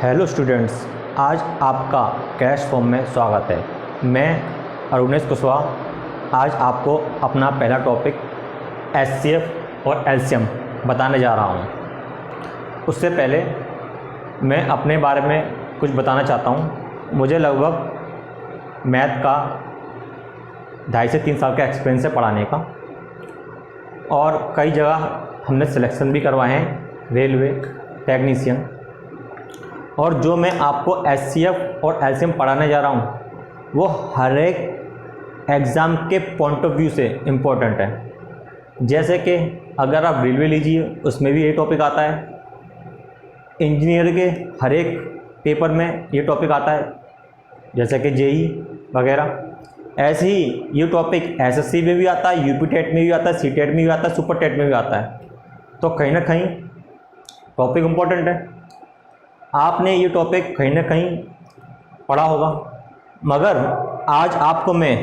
Hello students, आज आपका crash form में स्वागत है। मैं अरुणेश कुशवाहा आज आपको अपना पहला टॉपिक एचसीएफ और एलसीएम बताने जा रहा हूँ। उससे पहले मैं अपने बारे में कुछ बताना चाहता हूँ। मुझे लगभग मैथ का 2.5 से 3 साल का एक्सपीरियंस है पढ़ाने का, और कई जगह हमने सिलेक्शन भी करवाए हैं, रेलवे टेक्नीशियन। और जो मैं आपको एचसीएफ और एलसीएम पढ़ाने जा रहा हूँ वो हर एक एग्ज़ाम के पॉइंट ऑफ व्यू से इम्पोर्टेंट है। जैसे कि अगर आप रेलवे लीजिए, उसमें भी ये टॉपिक आता है। इंजीनियर के हर एक पेपर में ये टॉपिक आता है, जैसे कि जेई वगैरह। ऐसे ही ये टॉपिक एसएससी में भी आता है, यूपी टेट में भी आता है, सी टेट में भी आता है, सुपर टेट में भी आता है। तो कहीं ना कहीं टॉपिक इम्पोर्टेंट है। आपने ये टॉपिक कहीं ना कहीं पढ़ा होगा, मगर आज आपको मैं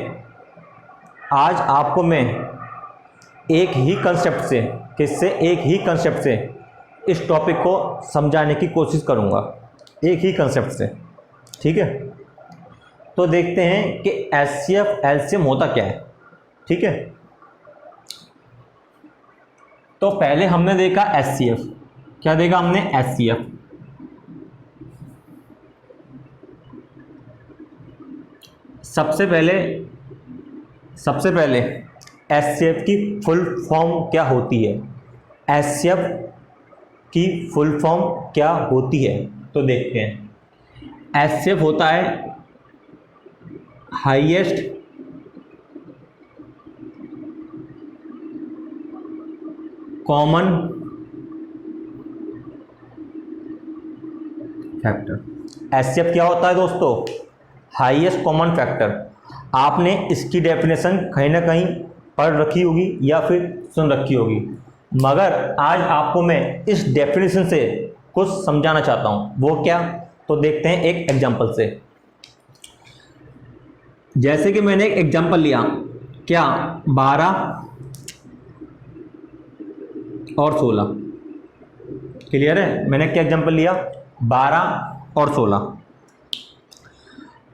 एक ही कंसेप्ट से इस टॉपिक को समझाने की कोशिश करूँगा, एक ही कंसेप्ट से। ठीक है, तो देखते हैं कि एचसीएफ एलसीएम होता क्या है। ठीक है, तो पहले हमने देखा एचसीएफ। क्या देखा हमने? एचसीएफ। सबसे पहले एचसीएफ की फुल फॉर्म क्या होती है? एचसीएफ की फुल फॉर्म क्या होती है तो देखते हैं। एचसीएफ होता है हाईएस्ट कॉमन फैक्टर। एचसीएफ क्या होता है दोस्तों? Highest common factor. आपने इसकी डेफिनेशन कहीं ना कहीं पढ़ रखी होगी या फिर सुन रखी होगी, मगर आज आपको मैं इस डेफिनेशन से कुछ समझाना चाहता हूँ। वो क्या? तो देखते हैं एक एग्जांपल से। जैसे कि मैंने एक एग्जांपल लिया, क्या 12 और 16। क्लियर है? मैंने क्या एग्जांपल लिया? 12 और 16।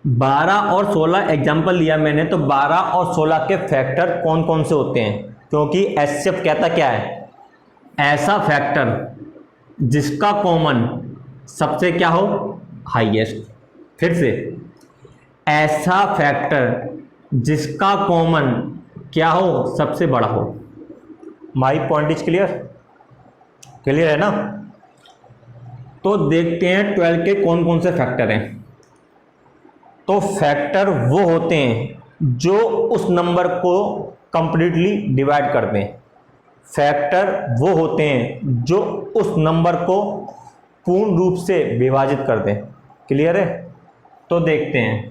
12 और 16 एग्जाम्पल लिया मैंने, तो 12 और 16 के फैक्टर कौन कौन से होते हैं? क्योंकि एचसीएफ कहता क्या है? ऐसा फैक्टर जिसका कॉमन सबसे क्या हो? हाईएस्ट। फिर से, ऐसा फैक्टर जिसका कॉमन क्या हो? सबसे बड़ा हो। My point is clear? Clear है ना? तो देखते हैं 12 के कौन कौन से फैक्टर हैं। तो फैक्टर वो होते हैं जो उस नंबर को कंप्लीटली डिवाइड कर दें। फैक्टर वो होते हैं जो उस नंबर को पूर्ण रूप से विभाजित कर दें। क्लियर है? तो देखते हैं।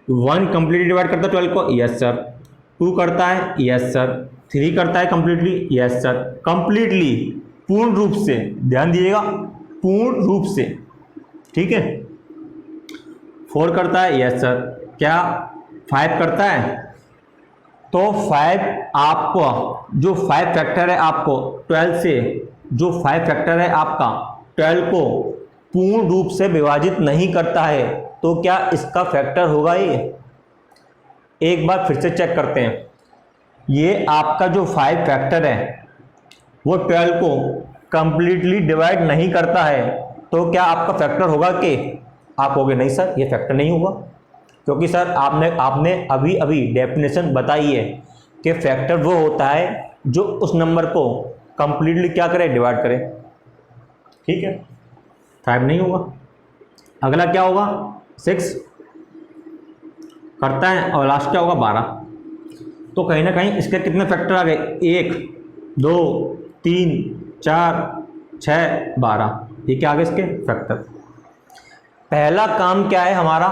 1 कंप्लीटली डिवाइड करता है 12 को, यस सर। 2 करता है, यस सर। 3 करता है कंप्लीटली, यस सर। कंप्लीटली, पूर्ण रूप से, ध्यान दीजिएगा, पूर्ण रूप से। ठीक है। 4 करता है, यस सर। क्या 5 करता है? तो 5 आपको जो 5 फैक्टर है, आपको 12 से जो 5 फैक्टर है आपका 12 को पूर्ण रूप से विभाजित नहीं करता है, तो क्या इसका फैक्टर होगा ये? एक बार फिर से चेक करते हैं। ये आपका जो 5 फैक्टर है वो 12 को कंप्लीटली डिवाइड नहीं करता है, तो क्या आपका फैक्टर होगा? कि आप कहोगे नहीं सर, ये फैक्टर नहीं होगा, क्योंकि सर आपने अभी डेफिनेशन बताई है कि फैक्टर वो होता है जो उस नंबर को कंप्लीटली क्या करे? डिवाइड करे। ठीक है, 5 नहीं होगा। अगला क्या होगा? 6 करता है, और लास्ट क्या होगा? 12। तो कहीं ना कहीं इसके कितने फैक्टर आ गए? 1 2 3 4 6 12। ये क्या आ गए इसके फैक्टर? पहला काम क्या है हमारा?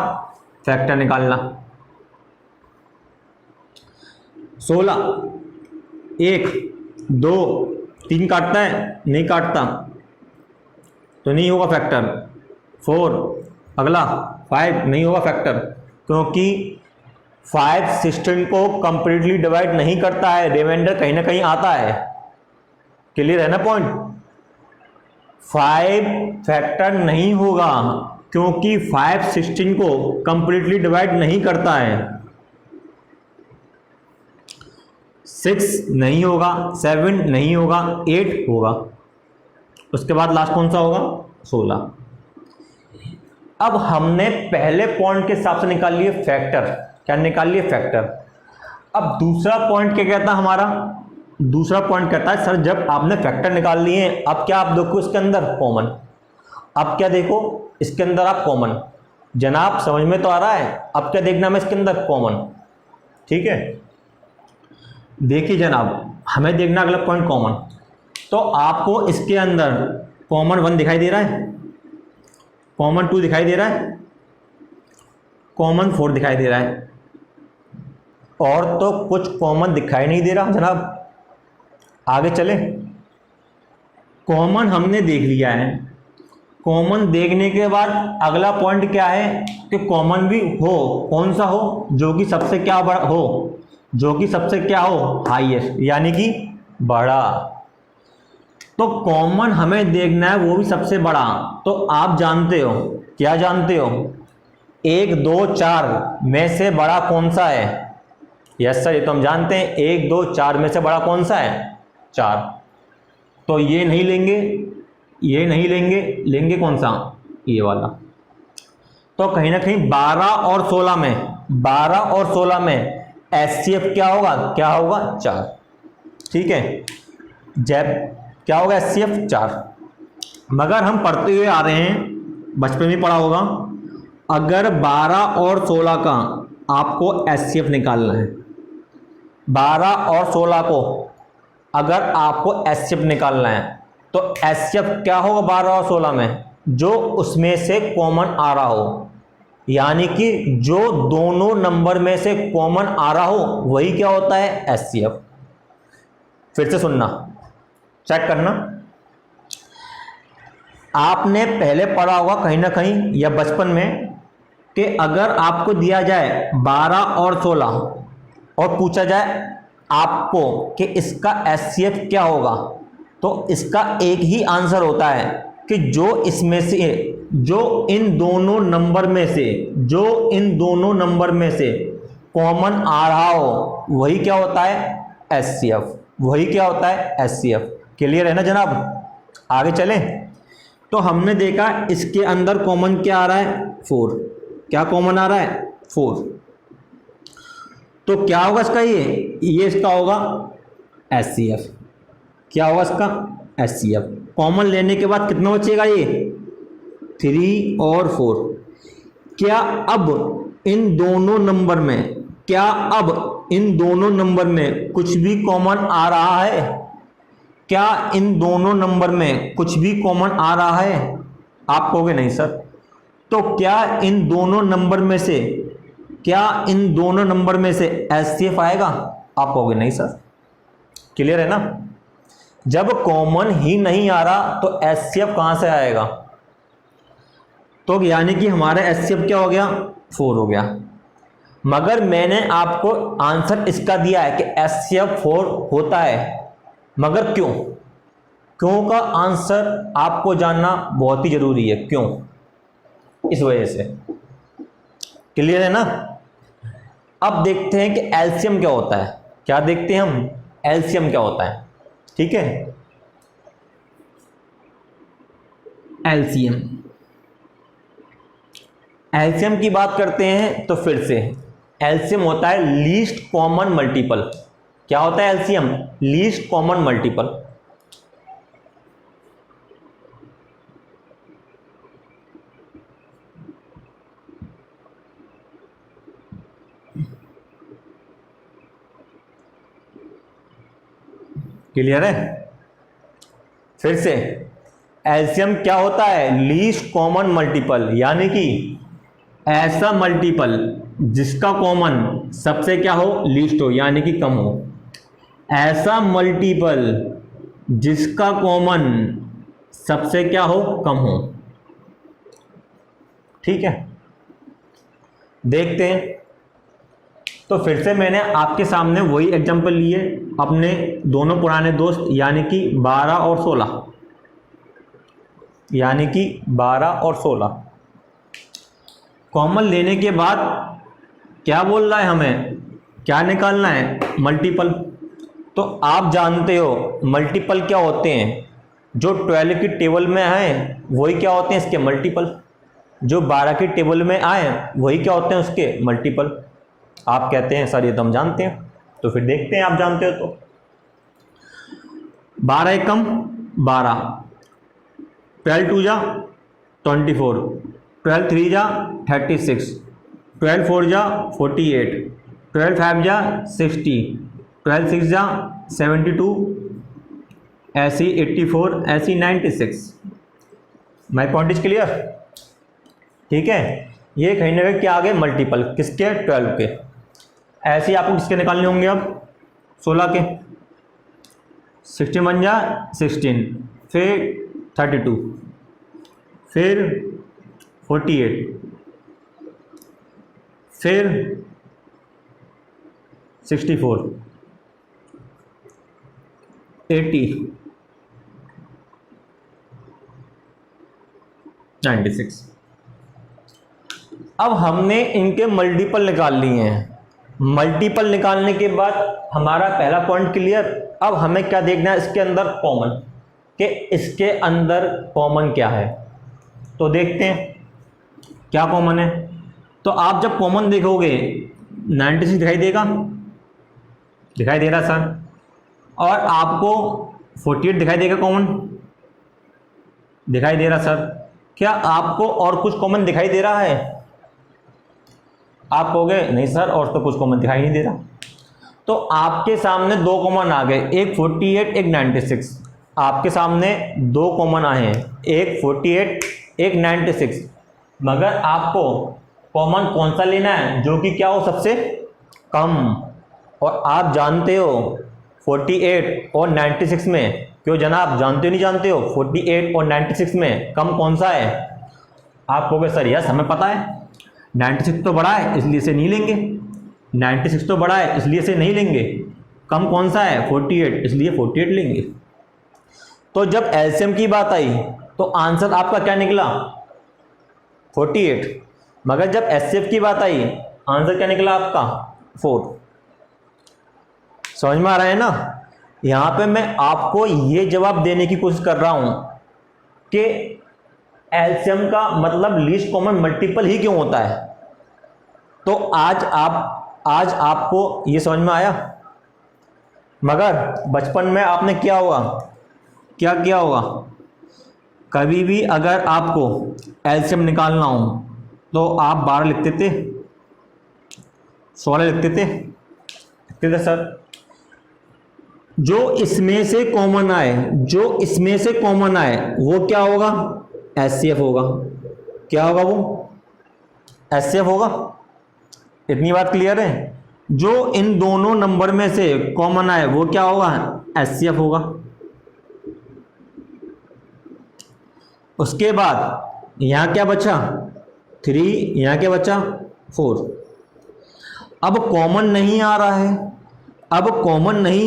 फैक्टर निकालना। 16 1 2 3 काटता है? नहीं काटता, तो नहीं होगा फैक्टर। 4, अगला 5 नहीं होगा फैक्टर, क्योंकि 5 16 को कंप्लीटली डिवाइड नहीं करता है, रिमाइंडर कहीं ना कहीं आता है। क्लियर है ना पॉइंट? 5 फैक्टर नहीं होगा क्योंकि 5 16 को कंप्लीटली डिवाइड नहीं करता है। 6 नहीं होगा, 7 नहीं होगा, 8 होगा। उसके बाद लास्ट कौन सा होगा? 16। अब हमने पहले पॉइंट के हिसाब से निकाल लिए फैक्टर। क्या निकाल लिए? फैक्टर। अब दूसरा पॉइंट क्या कहता है हमारा? दूसरा पॉइंट कहता है सर जब आपने फैक्टर निकाल लिए अब क्या आप देखो इसके अंदर कॉमन। अब क्या देखो इसके अंदर आप कॉमन। जनाब समझ में तो आ रहा है? अब क्या देखना है इसके अंदर? कॉमन। ठीक है, देखिए जनाब हमें देखना अगला पॉइंट कॉमन। तो आपको इसके अंदर कॉमन 1 दिखाई दे रहा है, कॉमन 2 दिखाई दे रहा है, कॉमन 4 दिखाई दे रहा है, और तो कुछ कॉमन दिखाई नहीं दे रहा जनाब। आगे चले, कॉमन हमने देख लिया है। कॉमन देखने के बाद अगला पॉइंट क्या है कि कॉमन भी हो। कौन सा हो? जो कि सबसे क्या बड़ा हो, जो कि सबसे क्या हो? हाईएस्ट, यानी कि बड़ा। तो कॉमन हमें देखना है वो भी सबसे बड़ा। तो आप जानते हो, क्या जानते हो? 1 2 4 में से बड़ा कौन सा है? यस सर, ये तो हम जानते हैं। 1 2 4 में से बड़ा कौन सा है? 4। तो ये नहीं लेंगे, ये नहीं लेंगे, लेंगे कौन सा? ये वाला। तो कहीं ना कहीं 12 और 16 में, 12 और 16 में एचसीएफ क्या होगा? क्या होगा? 4। ठीक है, जब क्या होगा? एचसीएफ 4। मगर हम पढ़ते हुए आ रहे हैं, बचपन में पढ़ा होगा, अगर 12 और 16 का आपको एचसीएफ निकालना है, 12 और 16 को अगर आपको एचसीएफ निकालना है तो एचसीएफ क्या होगा 12 और 16 में? जो उसमें से कॉमन आ रहा हो, यानी कि जो दोनों नंबर में से कॉमन आ रहा हो वही क्या होता है? एचसीएफ। फिर से सुनना, चेक करना। आपने पहले पढ़ा होगा कहीं ना कहीं या बचपन में कि अगर आपको दिया जाए 12 और 16 और पूछा जाए आपको कि इसका एचसीएफ क्या होगा, तो इसका एक ही आंसर होता है कि जो इसमें से, जो इन दोनों नंबर में से, जो इन दोनों नंबर में से कॉमन आ रहा हो वही क्या होता है? एचसीएफ। वही क्या होता है? एचसीएफ। क्लियर है ना जनाब? आगे चलें। तो हमने देखा इसके अंदर कॉमन क्या आ रहा है? 4। क्या कॉमन आ रहा है? 4। तो क्या होगा इसका? ये इसका होगा एचसीएफ। क्या होगा इसका? एचसीएफ। कॉमन लेने के बाद कितना बचेगा? ये 3 और 4। क्या अब इन दोनों नंबर में, क्या अब इन दोनों नंबर में कुछ भी कॉमन आ रहा है? क्या इन दोनों नंबर में कुछ भी कॉमन आ रहा है? आप कहोगे नहीं सर। तो क्या इन दोनों नंबर में से, क्या इन दोनों नंबर में से एचसीएफ आएगा? आप कहोगे नहीं सर। क्लियर है ना? जब कॉमन ही नहीं आ रहा तो एचसीएफ कहां से आएगा? तो यानी कि हमारा एचसीएफ क्या हो गया? 4 हो गया। मगर मैंने आपको आंसर इसका दिया है कि एचसीएफ 4 होता है, मगर क्यों? क्यों का आंसर आपको जानना बहुत ही जरूरी है। क्यों? इस वजह से। क्लियर है ना? अब देखते हैं कि एलसीएम क्या होता है। क्या देखते हैं हम? एलसीएम क्या होता है। ठीक है, एलसीएम। एलसीएम की बात करते हैं तो फिर से एलसीएम होता है लीस्ट कॉमन मल्टीपल। क्या होता है LCM? Least common multiple. Clear है? फिर से एलसीएम क्या होता है? लीस्ट कॉमन मल्टीपल, यानी कि ऐसा मल्टीपल जिसका कॉमन सबसे क्या हो? लीस्ट हो, यानी कि कम हो। ऐसा मल्टीपल जिसका कॉमन सबसे क्या हो? कम हो। ठीक है, देखते हैं। तो फिर से मैंने आपके सामने वही एग्जांपल लिए, अपने दोनों पुराने दोस्त यानी कि 12 और 16। यानी कि 12 और 16। कॉमन लेने के बाद क्या बोल रहा है, हमें क्या निकालना है, मल्टीपल। तो आप जानते हो मल्टीपल क्या होते हैं, जो 12 की टेबल में आए वही क्या होते हैं इसके मल्टीपल, जो 12 की टेबल में आए वही क्या होते हैं उसके मल्टीपल। आप कहते हैं सर ये तो हम जानते हैं, तो फिर देखते हैं आप जानते हो तो। 12 एकम 12, 12 टू जा 24, 12 थ्री जा 36, 12 फोर जा 48, 12 फाइव जा 60, 12 सिक्स जा 72, ऐसी 84, ऐसी 96। My point is clear. ठीक है, ये कहीं ना कहीं क्या आ गए मल्टीपल किसके, 12 के। ऐसे ही आपको किसके निकालने होंगे अब, 16 के। 61 जा 16, फिर 32, फिर 48, फिर 64, 80, 96। अब हमने इनके मल्टीपल निकाल लिए हैं। मल्टीपल निकालने के बाद हमारा पहला पॉइंट क्लियर। अब हमें क्या देखना है इसके अंदर कॉमन, कि इसके अंदर कॉमन क्या है। तो देखते हैं क्या कॉमन है। तो आप जब कॉमन देखोगे 96 दिखाई देगा, दिखाई दे रहा सर, और आपको 48 दिखाई देगा कॉमन, दिखाई दे रहा सर। क्या आपको और कुछ कॉमन दिखाई दे रहा है? आप कहोगे नहीं सर और तो कुछ कॉमन दिखाई नहीं दे रहा। तो आपके सामने दो कॉमन आ गए, एक 48 एक 96। आपके सामने दो कॉमन आए हैं, एक 48 एक 96। मगर आपको कॉमन कौन सा लेना है जो कि क्या हो सबसे कम। और आप जानते हो 48 और 96 में, क्यों जनाब जानते हो नहीं जानते हो, 48 और 96 में कम कौन सा है? आप कहोगे सर यस हमें पता है, 96 तो बड़ा है इसलिए से नहीं लेंगे, 96 तो बड़ा है इसलिए से नहीं लेंगे। कम कौन सा है? 48, इसलिए 48 लेंगे। तो जब एलसीएम की बात आई तो आंसर आपका क्या निकला? 48। मगर जब एचसीएफ की बात आई आंसर क्या निकला आपका? 4। समझ में आ रहा है ना? यहां पे मैं आपको ये जवाब देने की कोशिश कर रहा हूं कि एलसीएम का मतलब लीस्ट कॉमन मल्टीपल ही क्यों होता है। तो आज आपको ये समझ में आया। मगर बचपन में आपने क्या किया होगा, कभी भी अगर आपको एलसीएम निकालना हो तो आप 12 लिखते थे, 16 लिखते थे सर। जो इसमें से कॉमन आए वो क्या होगा? एचसीएफ होगा। क्या होगा वो? एचसीएफ होगा। इतनी बात क्लियर है? जो इन दोनों नंबर में से कॉमन आए वो क्या होगा? एचसीएफ होगा। उसके बाद यहां क्या बचा? 3, यहां क्या बचा? 4। अब कॉमन नहीं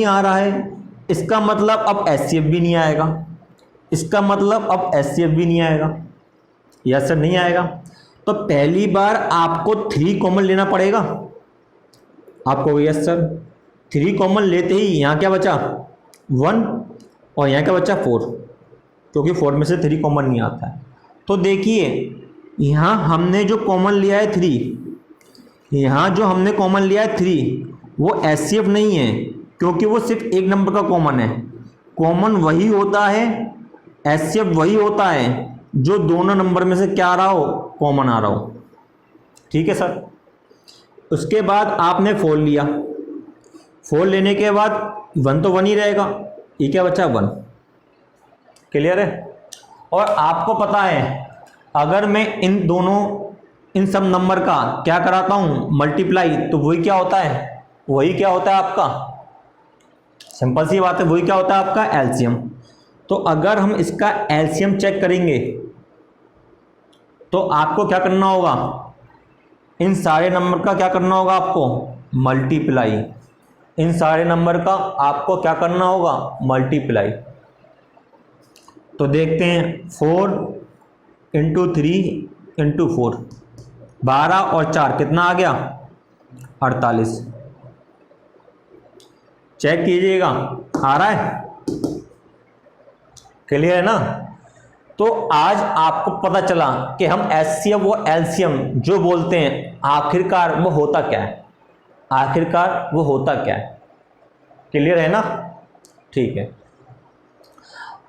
आ रहा है, इसका मतलब अब एचसीएफ भी नहीं आएगा। यस सर नहीं आएगा। तो पहली बार आपको 3 कॉमन लेना पड़ेगा। आपको यस सर 3 कॉमन लेते ही यहां क्या बचा? 1 और यहां क्या बचा? 4, क्योंकि 4 में से 3 कॉमन नहीं आता है। तो देखिए यहां हमने जो कॉमन लिया है 3, वो एचसीएफ नहीं है, क्योंकि वो सिर्फ एक नंबर का कॉमन है। कॉमन वही होता है, एचसीएफ वही होता है जो दोनों नंबर में से क्या आ रहा हो? कॉमन आ रहा हो। ठीक है सर। उसके बाद आपने 4 लिया, 4 लेने के बाद 1 तो 1 ही रहेगा, ये क्या बचा? 1। क्लियर है? और आपको पता है अगर मैं इन सब नंबर का क्या कराता हूं? मल्टीप्लाई, तो वही क्या होता है आपका? सिंपल सी बात है, वही क्या होता है आपका? एलसीएम। तो अगर हम इसका एलसीएम चेक करेंगे तो आपको क्या करना होगा? इन सारे नंबर का क्या करना होगा आपको? मल्टीप्लाई। इन सारे नंबर का आपको क्या करना होगा? मल्टीप्लाई। तो देखते हैं 4 इंटू 3 इंटू 4, 12 और 4 कितना आ गया 48। चेक कीजिएगा आ रहा है, क्लियर है ना। तो आज आपको पता चला कि हम एचसीएफ और एलसीएम जो बोलते हैं आखिरकार वो होता क्या है, आखिरकार वो होता क्या है, क्लियर है ना। ठीक है,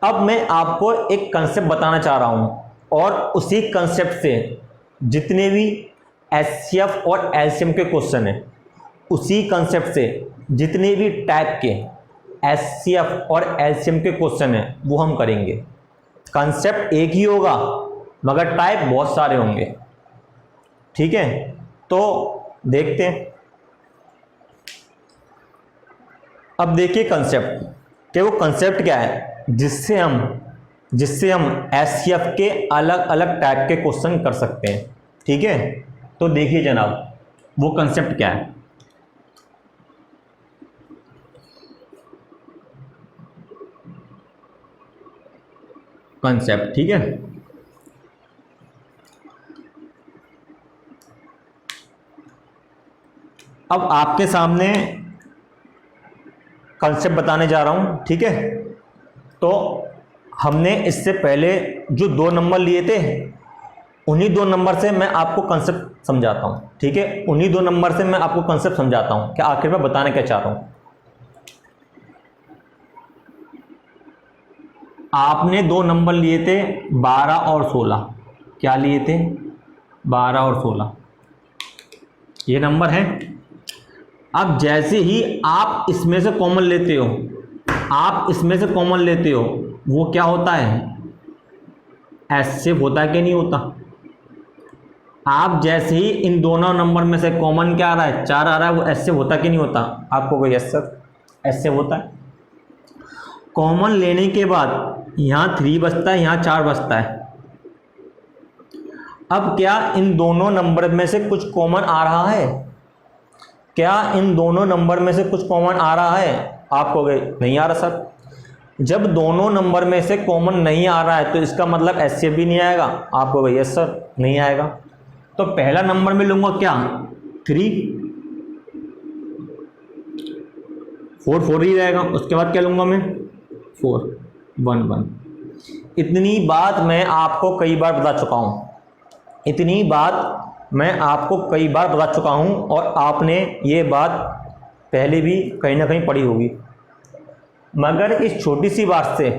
अब मैं आपको एक कंसेप्ट बताना चाह रहा हूं और उसी कंसेप्ट से जितने भी एचसीएफ और एलसीएम के क्वेश्चन हैं, उसी कंसेप्ट से जितने भी टाइप के एचसीएफ और एलसीएम के क्वेश्चन हैं वो हम करेंगे। कंसेप्ट एक ही होगा मगर टाइप बहुत सारे होंगे, ठीक है। तो देखते हैं। अब देखिए कंसेप्ट कि वो कंसेप्ट क्या है जिससे हम एचसीएफ के अलग अलग टाइप के क्वेश्चन कर सकते हैं, ठीक है। तो देखिए जनाब वो कंसेप्ट क्या है। कंसेप्ट, ठीक है। अब आपके सामने कंसेप्ट बताने जा रहा हूं, ठीक है। तो हमने इससे पहले जो 2 नंबर लिए थे उन्हीं 2 नंबर से मैं आपको कंसेप्ट समझाता हूं, ठीक है। उन्हीं 2 नंबर से मैं आपको कंसेप्ट समझाता हूं कि आखिर में बताने क्या चाह रहा हूं। आपने 2 नंबर लिए थे 12 और 16, क्या लिए थे 12 और 16, ये नंबर है। अब जैसे ही आप इसमें से कॉमन लेते हो, आप इसमें से कॉमन लेते हो, वो क्या होता है एचसीएफ होता है कि नहीं होता। आप जैसे ही इन दोनों नंबर में से कॉमन क्या आ रहा है 4 आ रहा है, वो एचसीएफ होता कि नहीं होता। आपको कोई यस सर एचसीएफ होता है। कॉमन लेने के बाद यहाँ 3 बचता है, यहाँ 4 बचता है। अब क्या इन दोनों नंबर में से कुछ कॉमन आ रहा है, क्या इन दोनों नंबर में से कुछ कॉमन आ रहा है। आपको गए नहीं आ रहा सर। जब दोनों नंबर में से कॉमन नहीं आ रहा है तो इसका मतलब एचसीएफ भी नहीं आएगा। आपको गए यस सर नहीं आएगा। तो पहला नंबर में लूंगा क्या 3, 4 ही रहेगा। उसके बाद क्या लूंगा मैं 4, 1 1। इतनी बात मैं आपको कई बार बता चुका हूं, इतनी बात मैं आपको कई बार बता चुका हूं और आपने ये बात पहले भी कहीं ना कहीं पढ़ी होगी। मगर इस छोटी सी बात से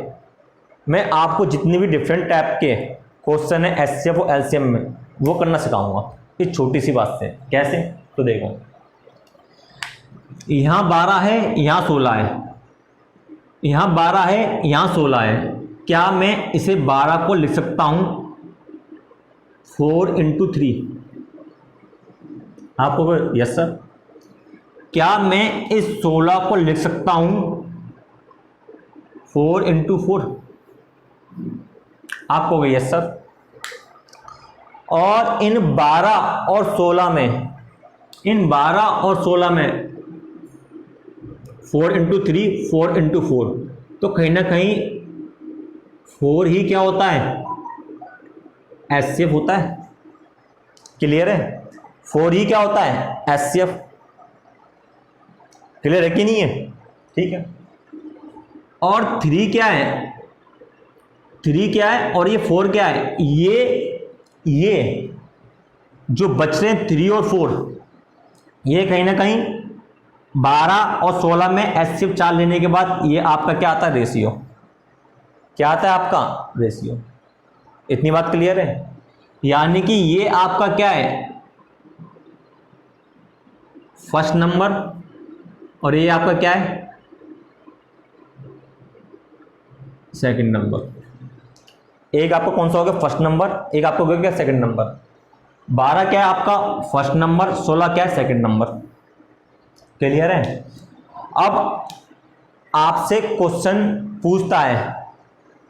मैं आपको जितने भी डिफरेंट टाइप के क्वेश्चन है एचसीएफ और एलसीएम में वो करना सिखाऊंगा इस छोटी सी बात से। कैसे, तो देखो यहाँ 12 है, यहाँ 16 है, यहाँ 12 है, यहाँ 16 है। क्या मैं इसे 12 को लिख सकता हूँ 4 × 3। आपको यस सर। क्या मैं इस 16 को लिख सकता हूं 4 × 4। आपको यस सर। और इन 12 और 16 में, इन 12 और 16 में 4 × 3, 4 × 4, तो कहीं ना कहीं 4 ही क्या होता है एचसीएफ होता है। क्लियर है, 4 ही क्या होता है एचसीएफ। क्लियर है कि नहीं है, ठीक है। और 3 क्या है, 3 क्या है और ये 4 क्या है। ये जो बच रहे हैं 3 और 4, ये कहीं ना कहीं 12 और 16 में एचसीएफ 4 लेने के बाद ये आपका क्या आता है रेशियो, क्या आता है आपका रेशियो। इतनी बात क्लियर है। यानी कि ये आपका क्या है फर्स्ट नंबर और ये आपका क्या है सेकंड नंबर। एक आपका कौन सा हो गया फर्स्ट नंबर, एक आपको हो गया सेकंड नंबर। 12 क्या है आपका फर्स्ट नंबर, 16 क्या है सेकंड नंबर। क्लियर है। अब आपसे क्वेश्चन पूछता है,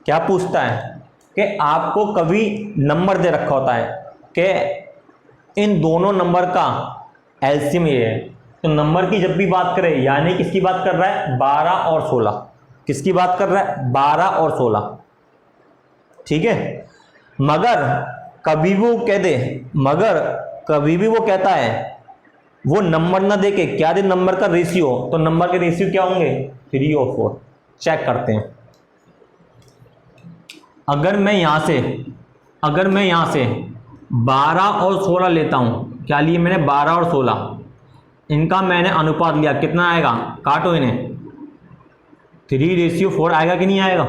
क्या पूछता है कि आपको कभी नंबर दे रखा होता है कि इन दोनों नंबर का एलसीएम ये है। तो नंबर की जब भी बात करें यानी किसकी बात कर रहा है 12 और 16, किसकी बात कर रहा है 12 और 16, ठीक है। मगर कभी भी वो कह दे, मगर कभी भी वो कहता है वो नंबर ना देके क्या दे, नंबर का रेशियो, तो नंबर के रेशियो क्या होंगे, 3 और 4। चेक करते हैं। अगर मैं यहां से 12 और 16 लेता हूं, क्या लिए मैंने, 12 और 16, इनका मैंने अनुपात लिया, कितना आएगा, काटो इन्हें, 3:4 आएगा कि नहीं आएगा।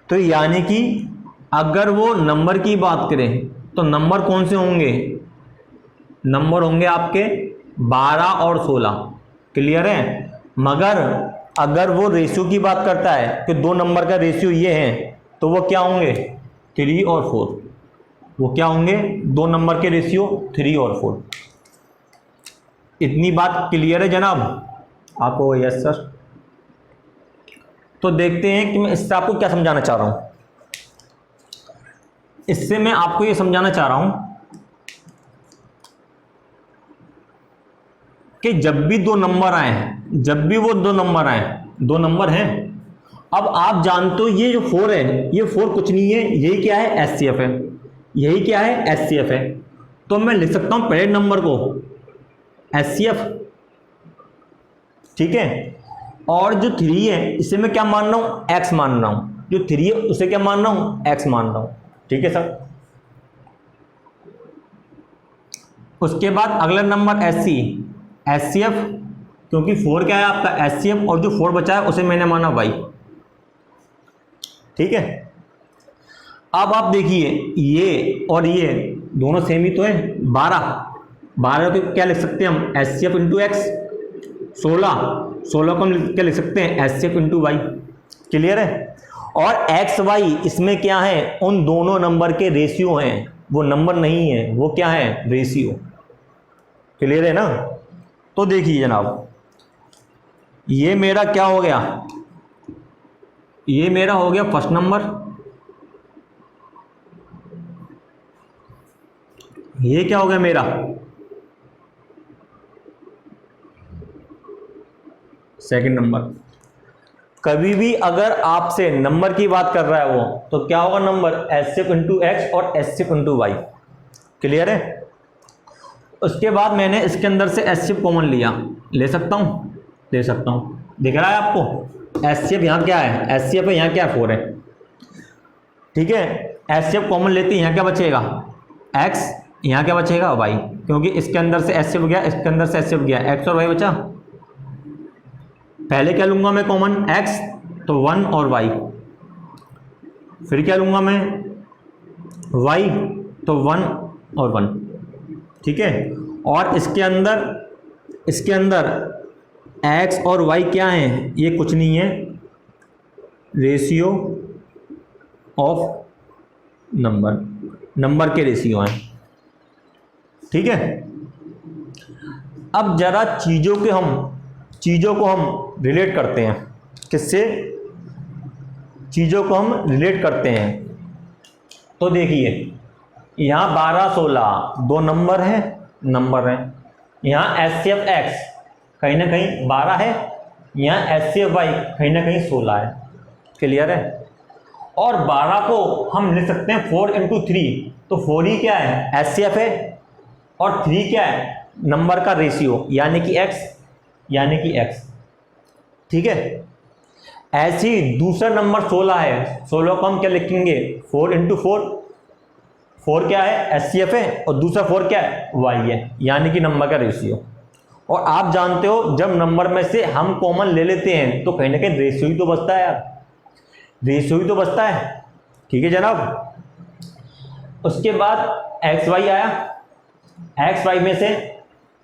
तो यानी कि अगर वो नंबर की बात करें तो नंबर कौन से होंगे, नंबर होंगे आपके 12 और 16। क्लियर है। मगर अगर वो रेशियो की बात करता है कि दो नंबर का रेशियो ये है, तो वो क्या होंगे, 3 और 4। वो क्या होंगे, दो नंबर के रेशियो 3 और 4। इतनी बात क्लियर है जनाब आपको। Yes sir. तो देखते हैं कि मैं इससे आपको क्या समझाना चाह रहा हूं। इससे मैं आपको ये समझाना चाह रहा हूं कि जब भी दो नंबर आए, जब भी वो दो नंबर आए, दो नंबर हैं, अब आप जानते हो ये जो 4 है, ये 4 कुछ नहीं है, यही क्या है, एचसीएफ है। यही क्या है, एचसीएफ है। तो मैं लिख सकता हूं पहले नंबर को एचसीएफ, ठीक है। और जो 3 है इसे मैं क्या मान रहा हूं, एक्स मान रहा हूं। जो 3 है उसे क्या मान रहा हूं, एक्स मान रहा हूं। ठीक है सर। उसके बाद अगला नंबर एचसी, एचसीएफ, क्योंकि 4 क्या है आपका, एचसीएफ, और जो 4 बचा है उसे मैंने माना वाई। ठीक है। अब आप देखिए ये और ये दोनों सेम ही तो है। 12 को क्या लिख सकते हैं हम, एचसीएफ इंटू एक्स। 16 को हम क्या लिख सकते हैं, एचसीएफ इंटू वाई। क्लियर है। और एक्स वाई इसमें क्या है, उन दोनों नंबर के रेशियो हैं, वो नंबर नहीं है, वो क्या है, रेशियो। क्लियर है ना। तो देखिए जनाब, ये मेरा क्या हो गया, ये मेरा हो गया फर्स्ट नंबर, ये क्या हो गया मेरा सेकंड नंबर। कभी भी अगर आपसे नंबर की बात कर रहा है वो, तो क्या होगा नंबर, एचसीएफ इंटू एक्स और एचसीएफ इंटू वाई। क्लियर है। उसके बाद मैंने इसके अंदर से एचसीएफ कॉमन लिया, ले सकता हूँ, ले सकता हूँ, दिख रहा है आपको। एचसीएफ यहाँ क्या है, एचसीएफ है, यहाँ क्या है, 4 है। ठीक है। एचसीएफ कॉमन लेते हैं, यहाँ क्या बचेगा, एक्स, यहाँ क्या बचेगा, वाई, क्योंकि इसके अंदर से एचसीएफ गया, इसके अंदर से एचसीएफ गया, एक्स और वाई बचा। पहले क्या लूंगा मैं कॉमन, एक्स, तो 1 और वाई। फिर क्या लूंगा मैं, वाई, तो 1 और 1। ठीक है। और इसके अंदर एक्स और वाई क्या है, ये कुछ नहीं है, रेशियो ऑफ नंबर के रेशियो हैं। ठीक है। अब जरा चीज़ों को हम रिलेट करते हैं। किससे, चीज़ों को हम रिलेट करते हैं। तो देखिए यहाँ 12-16 दो नंबर हैं। यहाँ एचसीएफ एक्स कहीं ना कहीं 12 है, यहाँ एचसीएफ वाई कहीं ना कहीं 16 है। क्लियर है। और 12 को हम लिख सकते हैं 4 इंटू 3, तो 4 ही क्या है, एचसीएफ है, और 3 क्या है, नंबर का रेशियो, यानी कि एक्स। ठीक है। ऐसे ही दूसरा नंबर 16 है, 16 को हम क्या लिखेंगे, 4 इंटू 4 क्या है, एचसीएफ है, और दूसरा 4 क्या है, वाई है, यानी कि नंबर का रेशियो। और आप जानते हो जब नंबर में से हम कॉमन ले लेते हैं तो कहीं ना कहीं रेशियो ही तो बचता है यार, रेशियो ही तो बचता है। ठीक है जनाब। उसके बाद एक्स वाई आया, एक्स वाई में से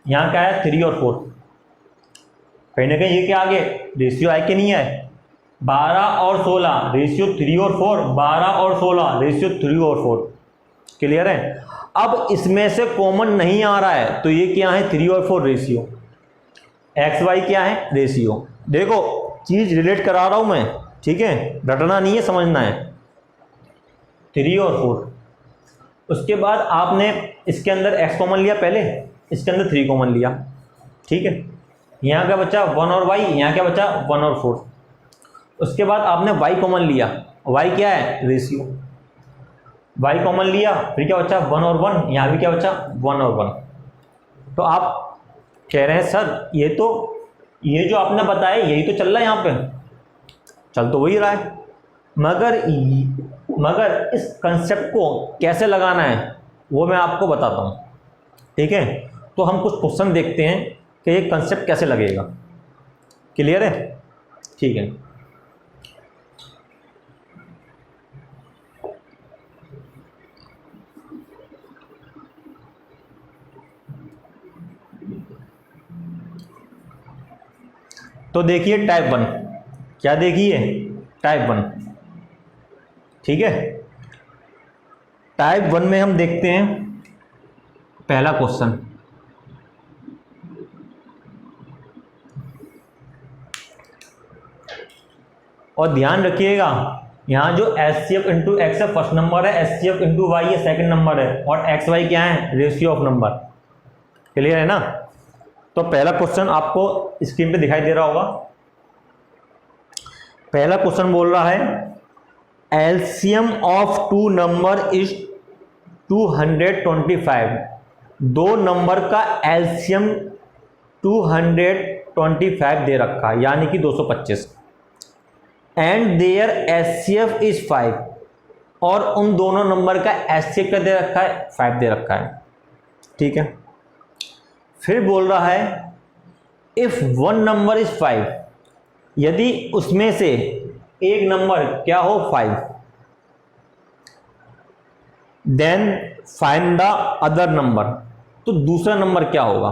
यहाँ क्या है, 3 और 4, कहीं ना कहीं ये क्या आगे, रेशियो आए कि नहीं आए, 12 और 16 रेशियो 3 और 4, 12 और 16 रेशियो 3 और 4। क्लियर है। अब इसमें से कॉमन नहीं आ रहा है, तो ये क्या है, 3 और 4 रेशियो, एक्स वाई क्या है, रेशियो। देखो चीज रिलेट करा रहा हूं मैं, ठीक है, रटना नहीं है, समझना है। 3 और 4। उसके बाद आपने इसके अंदर एक्स कॉमन लिया पहले, इसके अंदर 3 कॉमन लिया। ठीक है। यहाँ क्या बचा, 1 और वाई, यहाँ क्या बचा, 1 और 4। उसके बाद आपने वाई कॉमन लिया, वाई क्या है, रेशियो। y कॉमन लिया, फिर क्या बचा 1 और 1, यहाँ भी क्या बचा 1 और 1। तो आप कह रहे हैं सर ये जो आपने बताया यही तो चल रहा है यहाँ पे, चल तो वही रहा है, मगर इस कंसेप्ट को कैसे लगाना है वो मैं आपको बताता हूँ। ठीक है, तो हम कुछ क्वेश्चन देखते हैं कि ये कंसेप्ट कैसे लगेगा। क्लियर है? ठीक है, तो देखिए टाइप 1, क्या देखिए टाइप 1। ठीक है, टाइप 1 में हम देखते हैं पहला क्वेश्चन। और ध्यान रखिएगा यहाँ जो HCF इंटू एक्स है फर्स्ट नंबर है, HCF इंटू वाई है सेकंड नंबर है, और एक्स वाई क्या है रेशियो ऑफ नंबर। क्लियर है ना? तो पहला क्वेश्चन आपको स्क्रीन पे दिखाई दे रहा होगा। पहला क्वेश्चन बोल रहा है LCM of two number is 225। दो नंबर का एलसीएम 225 दे रखा है, यानी कि 225, एंड देयर एचसीएफ इज 5, और उन दोनों नंबर का एचसीएफ क्या दे रखा है 5 दे रखा है। ठीक है, फिर बोल रहा है इफ वन नंबर इज 5, यदि उसमें से एक नंबर क्या हो 5, then find the other number. तो दूसरा नंबर क्या होगा?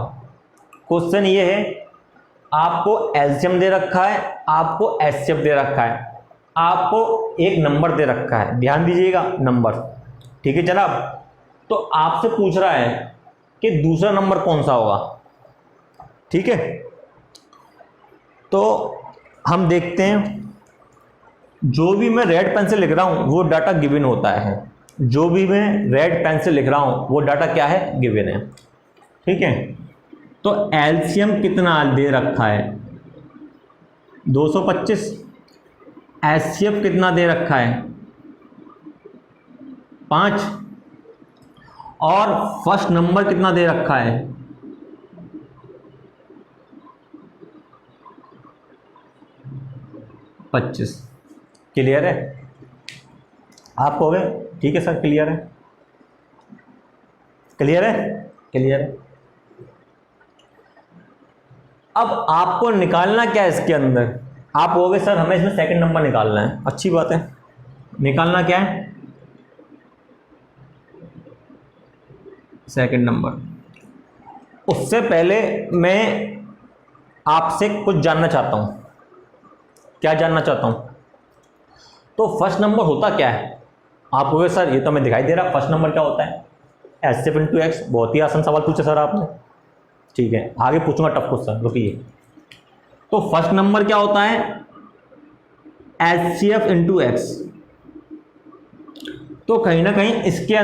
क्वेश्चन ये है, आपको एलसीएम दे रखा है, आपको एचसीएफ दे रखा है, आपको एक नंबर दे रखा है, ध्यान दीजिएगा नंबर। ठीक है जनाब, तो आपसे पूछ रहा है कि दूसरा नंबर कौन सा होगा। ठीक है, तो हम देखते हैं, जो भी मैं रेड पेन से लिख रहा हूं वो डाटा गिवन होता है, जो भी मैं रेड पेन से लिख रहा हूं वो डाटा क्या है गिवन है। ठीक है, तो एलसीएम कितना दे रखा है 225, एचसीएफ कितना दे रखा है 5, और फर्स्ट नंबर कितना दे रखा है 25। क्लियर है? आप हो गए? ठीक है सर, क्लियर है, क्लियर है, क्लियर है। अब आपको निकालना क्या है इसके अंदर? आप हो गए सर हमें इसमें सेकंड नंबर निकालना है, अच्छी बात है। निकालना क्या है? Second number. उससे पहले मैं आपसे कुछ जानना चाहता हूं। क्या जानना चाहता हूं? तो फर्स्ट नंबर होता क्या है? आप हो गए सर ये तो हमें दिखाई दे रहा, फर्स्ट नंबर क्या होता है एचसीएफ इंटू एक्स। बहुत ही आसान सवाल पूछा सर आपने। ठीक है, आगे पूछूंगा टफ क्वेश्चन, रुकिए। तो फर्स्ट नंबर क्या होता है एचसीएफ इंटू एक्स। तो कहीं ना कहीं इसके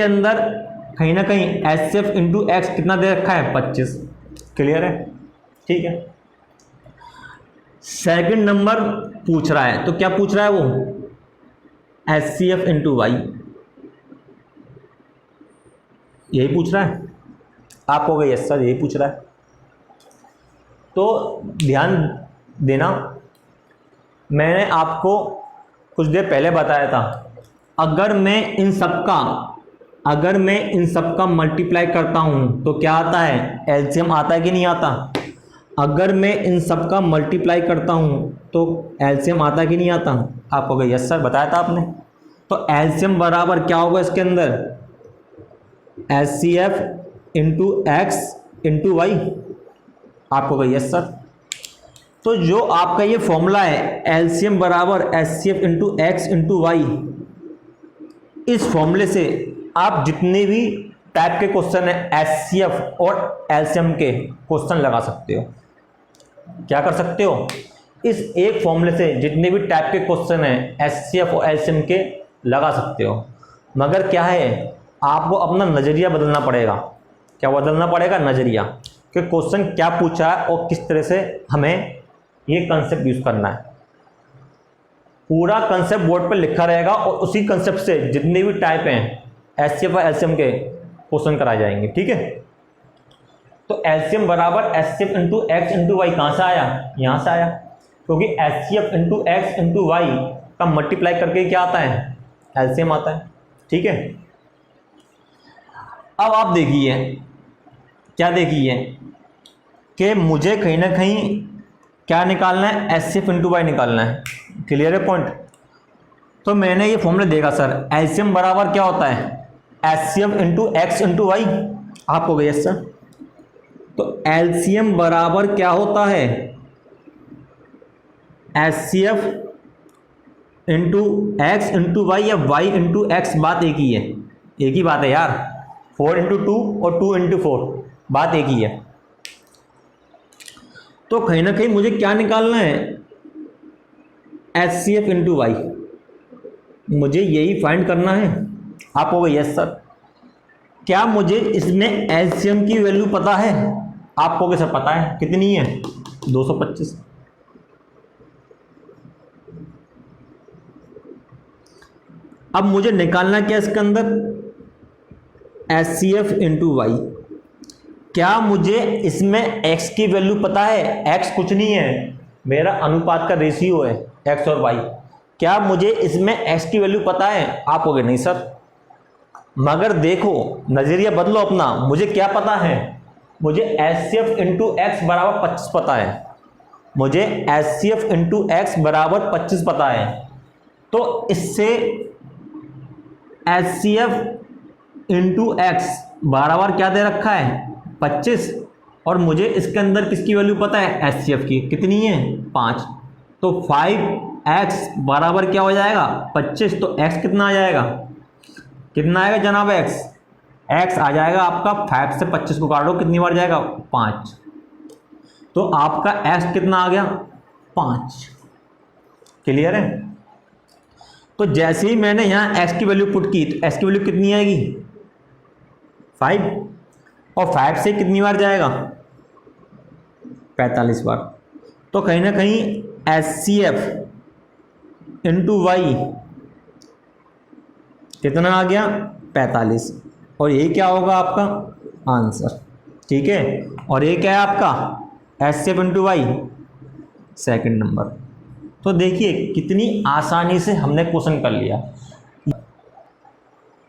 अंदर कहीं ना कहीं एचसीएफ इंटू एक्स कितना दे रखा है 25। क्लियर है? ठीक है, सेकंड नंबर पूछ रहा है, तो क्या पूछ रहा है वो एचसीएफ इंटू वाई, यही पूछ रहा है। आप हो गए यस सर यही पूछ रहा है। तो ध्यान देना, मैंने आपको कुछ देर पहले बताया था, अगर मैं इन सब का मल्टीप्लाई करता हूं तो क्या आता है एलसीएम आता है कि नहीं आता? अगर मैं इन सब का मल्टीप्लाई करता हूं तो एलसीएम आता है कि नहीं आता? आप हो गए यस सर, बताया था आपने। तो एलसीएम बराबर क्या होगा इसके अंदर HCF into X into Y. आप हो गए यस सर। तो जो आपका ये फॉर्मूला है एलसीएम बराबर HCF into X into Y, इस फॉर्मूले से आप जितने भी टाइप के क्वेश्चन है एचसीएफ और एलसीएम के क्वेश्चन लगा सकते हो। क्या कर सकते हो? इस एक फॉर्मूले से जितने भी टाइप के क्वेश्चन है एचसीएफ और एलसीएम के लगा सकते हो। मगर क्या है, आपको अपना नज़रिया बदलना पड़ेगा। क्या बदलना पड़ेगा? नज़रिया, कि क्वेश्चन क्या पूछा है और किस तरह से हमें ये कंसेप्ट यूज़ करना है। पूरा कंसेप्ट बोर्ड पर लिखा रहेगा और उसी कंसेप्ट से जितने भी टाइप हैं एचसीएफ और एलसीएम के क्वेश्चन कराए जाएंगे। ठीक है, तो एलसीएम बराबर HCF into X into Y कहाँ से आया, यहाँ से आया, क्योंकि HCF into X into Y का मल्टीप्लाई करके क्या आता है, एलसीएम आता है। ठीक है, अब आप देखिए क्या देखिए कि मुझे कहीं ना कहीं क्या निकालना है, एचसीएफ इंटू वाई निकालना है। क्लियर है पॉइंट। तो मैंने ये फॉर्मूला देखा सर, एलसीएम बराबर क्या होता है, HCF into X into Y. आप हो गए यस सर। तो एलसीएम बराबर क्या होता है, HCF into X into Y या वाई इंटू एक्स, बात एक ही है, एक ही बात है यार। 4 इंटू 2 और 2 इंटू 4 बात एक ही है। तो कहीं ना कहीं मुझे क्या निकालना है, एचसीएफ इंटू वाई, मुझे यही फाइंड करना है। आप हो गए यस सर। क्या मुझे इसमें एलसीएम की वैल्यू पता है, आप कहोगे सर पता है, कितनी है, 225। अब मुझे निकालना क्या इसके अंदर, एचसीएफ इंटू वाई। क्या मुझे इसमें x की वैल्यू पता है, x कुछ नहीं है, मेरा अनुपात का रेशियो है x और y। क्या मुझे इसमें x की वैल्यू पता है, आप कहोगे नहीं सर। मगर देखो नजरिया बदलो अपना, मुझे क्या पता है, मुझे एचसीएफ इंटू एक्स बराबर 25 पता है, मुझे एचसीएफ इंटू एक्स बराबर 25 पता है। तो इससे एचसीएफ इंटू एक्स बराबर क्या दे रखा है, 25, और मुझे इसके अंदर किसकी वैल्यू पता है, एचसीएफ की, कितनी है, 5। तो 5x बराबर क्या हो जाएगा, 25। तो x कितना आ जाएगा, कितना आएगा जनाब, x आ जाएगा आपका 5 से 25 को काटो, कितनी बार जाएगा, 5। तो आपका x कितना आ गया, 5। क्लियर है। तो जैसे ही मैंने यहाँ x की वैल्यू पुट की तो x की वैल्यू कितनी आएगी, 5, और 5 से कितनी बार जाएगा, 45 बार। तो कहीं ना कहीं एचसीएफ इंटू वाई कितना आ गया, 45, और ये क्या होगा आपका आंसर। ठीक है, और ये क्या है आपका HCF into Y, second number. तो देखिए कितनी आसानी से हमने क्वेश्चन कर लिया।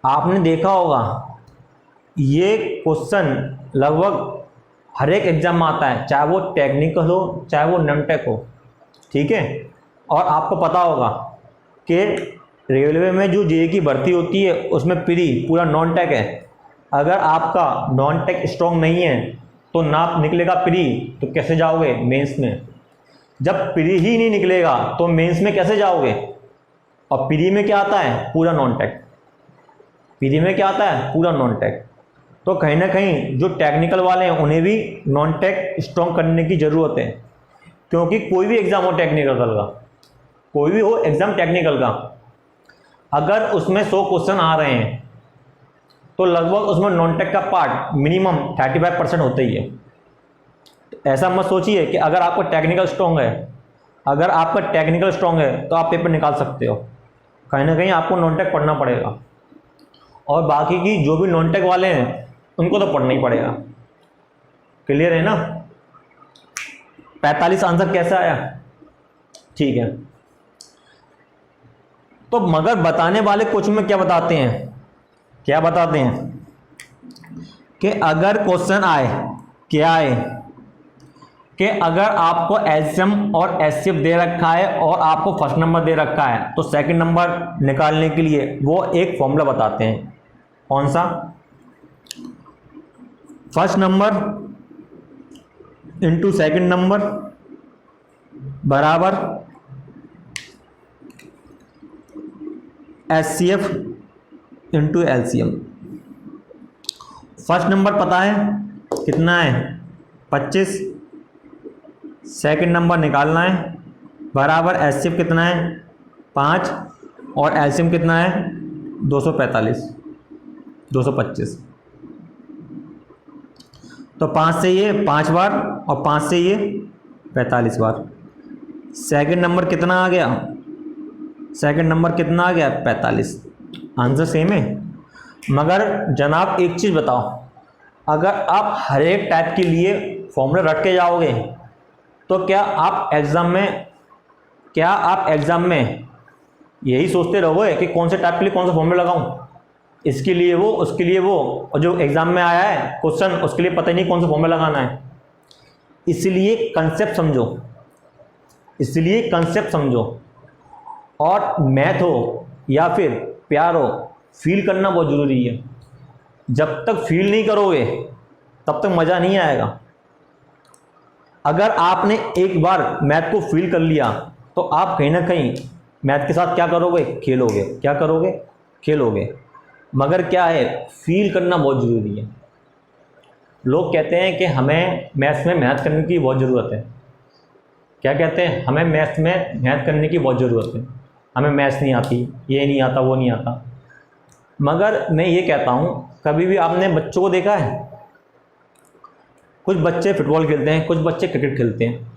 आपने देखा होगा ये क्वेश्चन लगभग हर एक एग्जाम में आता है, चाहे वो टेक्निकल हो चाहे वो नॉन टेक हो। ठीक है, और आपको पता होगा कि रेलवे में जो जेईई की भर्ती होती है उसमें प्री पूरा नॉन टेक है। अगर आपका नॉन टेक स्ट्रॉन्ग नहीं है तो ना निकलेगा प्री, तो कैसे जाओगे मेंस में। जब प्री ही नहीं निकलेगा तो मेंस में कैसे जाओगे। और प्री में क्या आता है, पूरा नॉन टेक। प्री में क्या आता है, पूरा नॉन टेक। तो कहीं ना कहीं जो टेक्निकल वाले हैं उन्हें भी नॉन टेक स्ट्रॉन्ग करने की ज़रूरत है, क्योंकि कोई भी एग्ज़ाम हो टेक्निकल का, कोई भी हो एग्ज़ाम टेक्निकल का, अगर उसमें 100 क्वेश्चन आ रहे हैं तो लगभग उसमें नॉन टेक का पार्ट मिनिमम 35% होता ही है। ऐसा मत सोचिए कि अगर आपका टेक्निकल स्ट्रॉन्ग है, अगर आपका टेक्निकल स्ट्रॉन्ग है तो आप पेपर निकाल सकते हो, कहीं ना कहीं आपको नॉन टेक पढ़ना पड़ेगा। और बाकी की जो भी नॉन टेक वाले हैं उनको तो पढ़ना ही पड़ेगा। क्लियर है ना। 45 आंसर कैसे आया, ठीक है। तो मगर बताने वाले क्वेश्चन में क्या बताते हैं, क्या बताते हैं कि अगर क्वेश्चन आए, क्या आए कि अगर आपको एलसीएम और एचसीएफ दे रखा है और आपको फर्स्ट नंबर दे रखा है तो सेकंड नंबर निकालने के लिए वो एक फॉर्मूला बताते हैं। कौन सा, first number into second number बराबर HCF into LCM. First number पता है कितना है, 25। सेकंड नंबर निकालना है बराबर एचसीएफ कितना है, 5, और एलसीएम कितना है, 245, 225। तो 5 से ये 5 बार और 5 से ये 45 बार। सेकंड नंबर कितना आ गया, सेकंड नंबर कितना आ गया 45। आंसर सेम है। मगर जनाब एक चीज़ बताओ, अगर आप हर एक टाइप के लिए फॉर्मूला रट के जाओगे तो क्या आप एग्ज़ाम में यही सोचते रहोगे कि कौन से टाइप के लिए कौन सा फॉर्मूला लगाऊं, इसके लिए वो उसके लिए वो, और जो एग्ज़ाम में आया है क्वेश्चन उसके लिए पता ही नहीं कौन सा फॉर्मूला लगाना है। इसलिए कंसेप्ट समझो और मैथ हो या फिर प्यार हो, फील करना बहुत ज़रूरी है। जब तक फील नहीं करोगे तब तक मज़ा नहीं आएगा। अगर आपने एक बार मैथ को फील कर लिया तो आप कहीं ना कहीं मैथ के साथ क्या करोगे, खेलोगे। मगर क्या है, फील करना बहुत ज़रूरी है। लोग कहते हैं कि हमें मैथ्स में मेहनत करने की बहुत ज़रूरत है। क्या कहते हैं, हमें मैथ्स में मेहनत करने की बहुत ज़रूरत है, हमें मैथ्स नहीं आती, ये नहीं आता, वो नहीं आता। मगर मैं ये कहता हूँ, कभी भी आपने बच्चों को देखा है, कुछ बच्चे फुटबॉल खेलते हैं, कुछ बच्चे क्रिकेट खेलते हैं,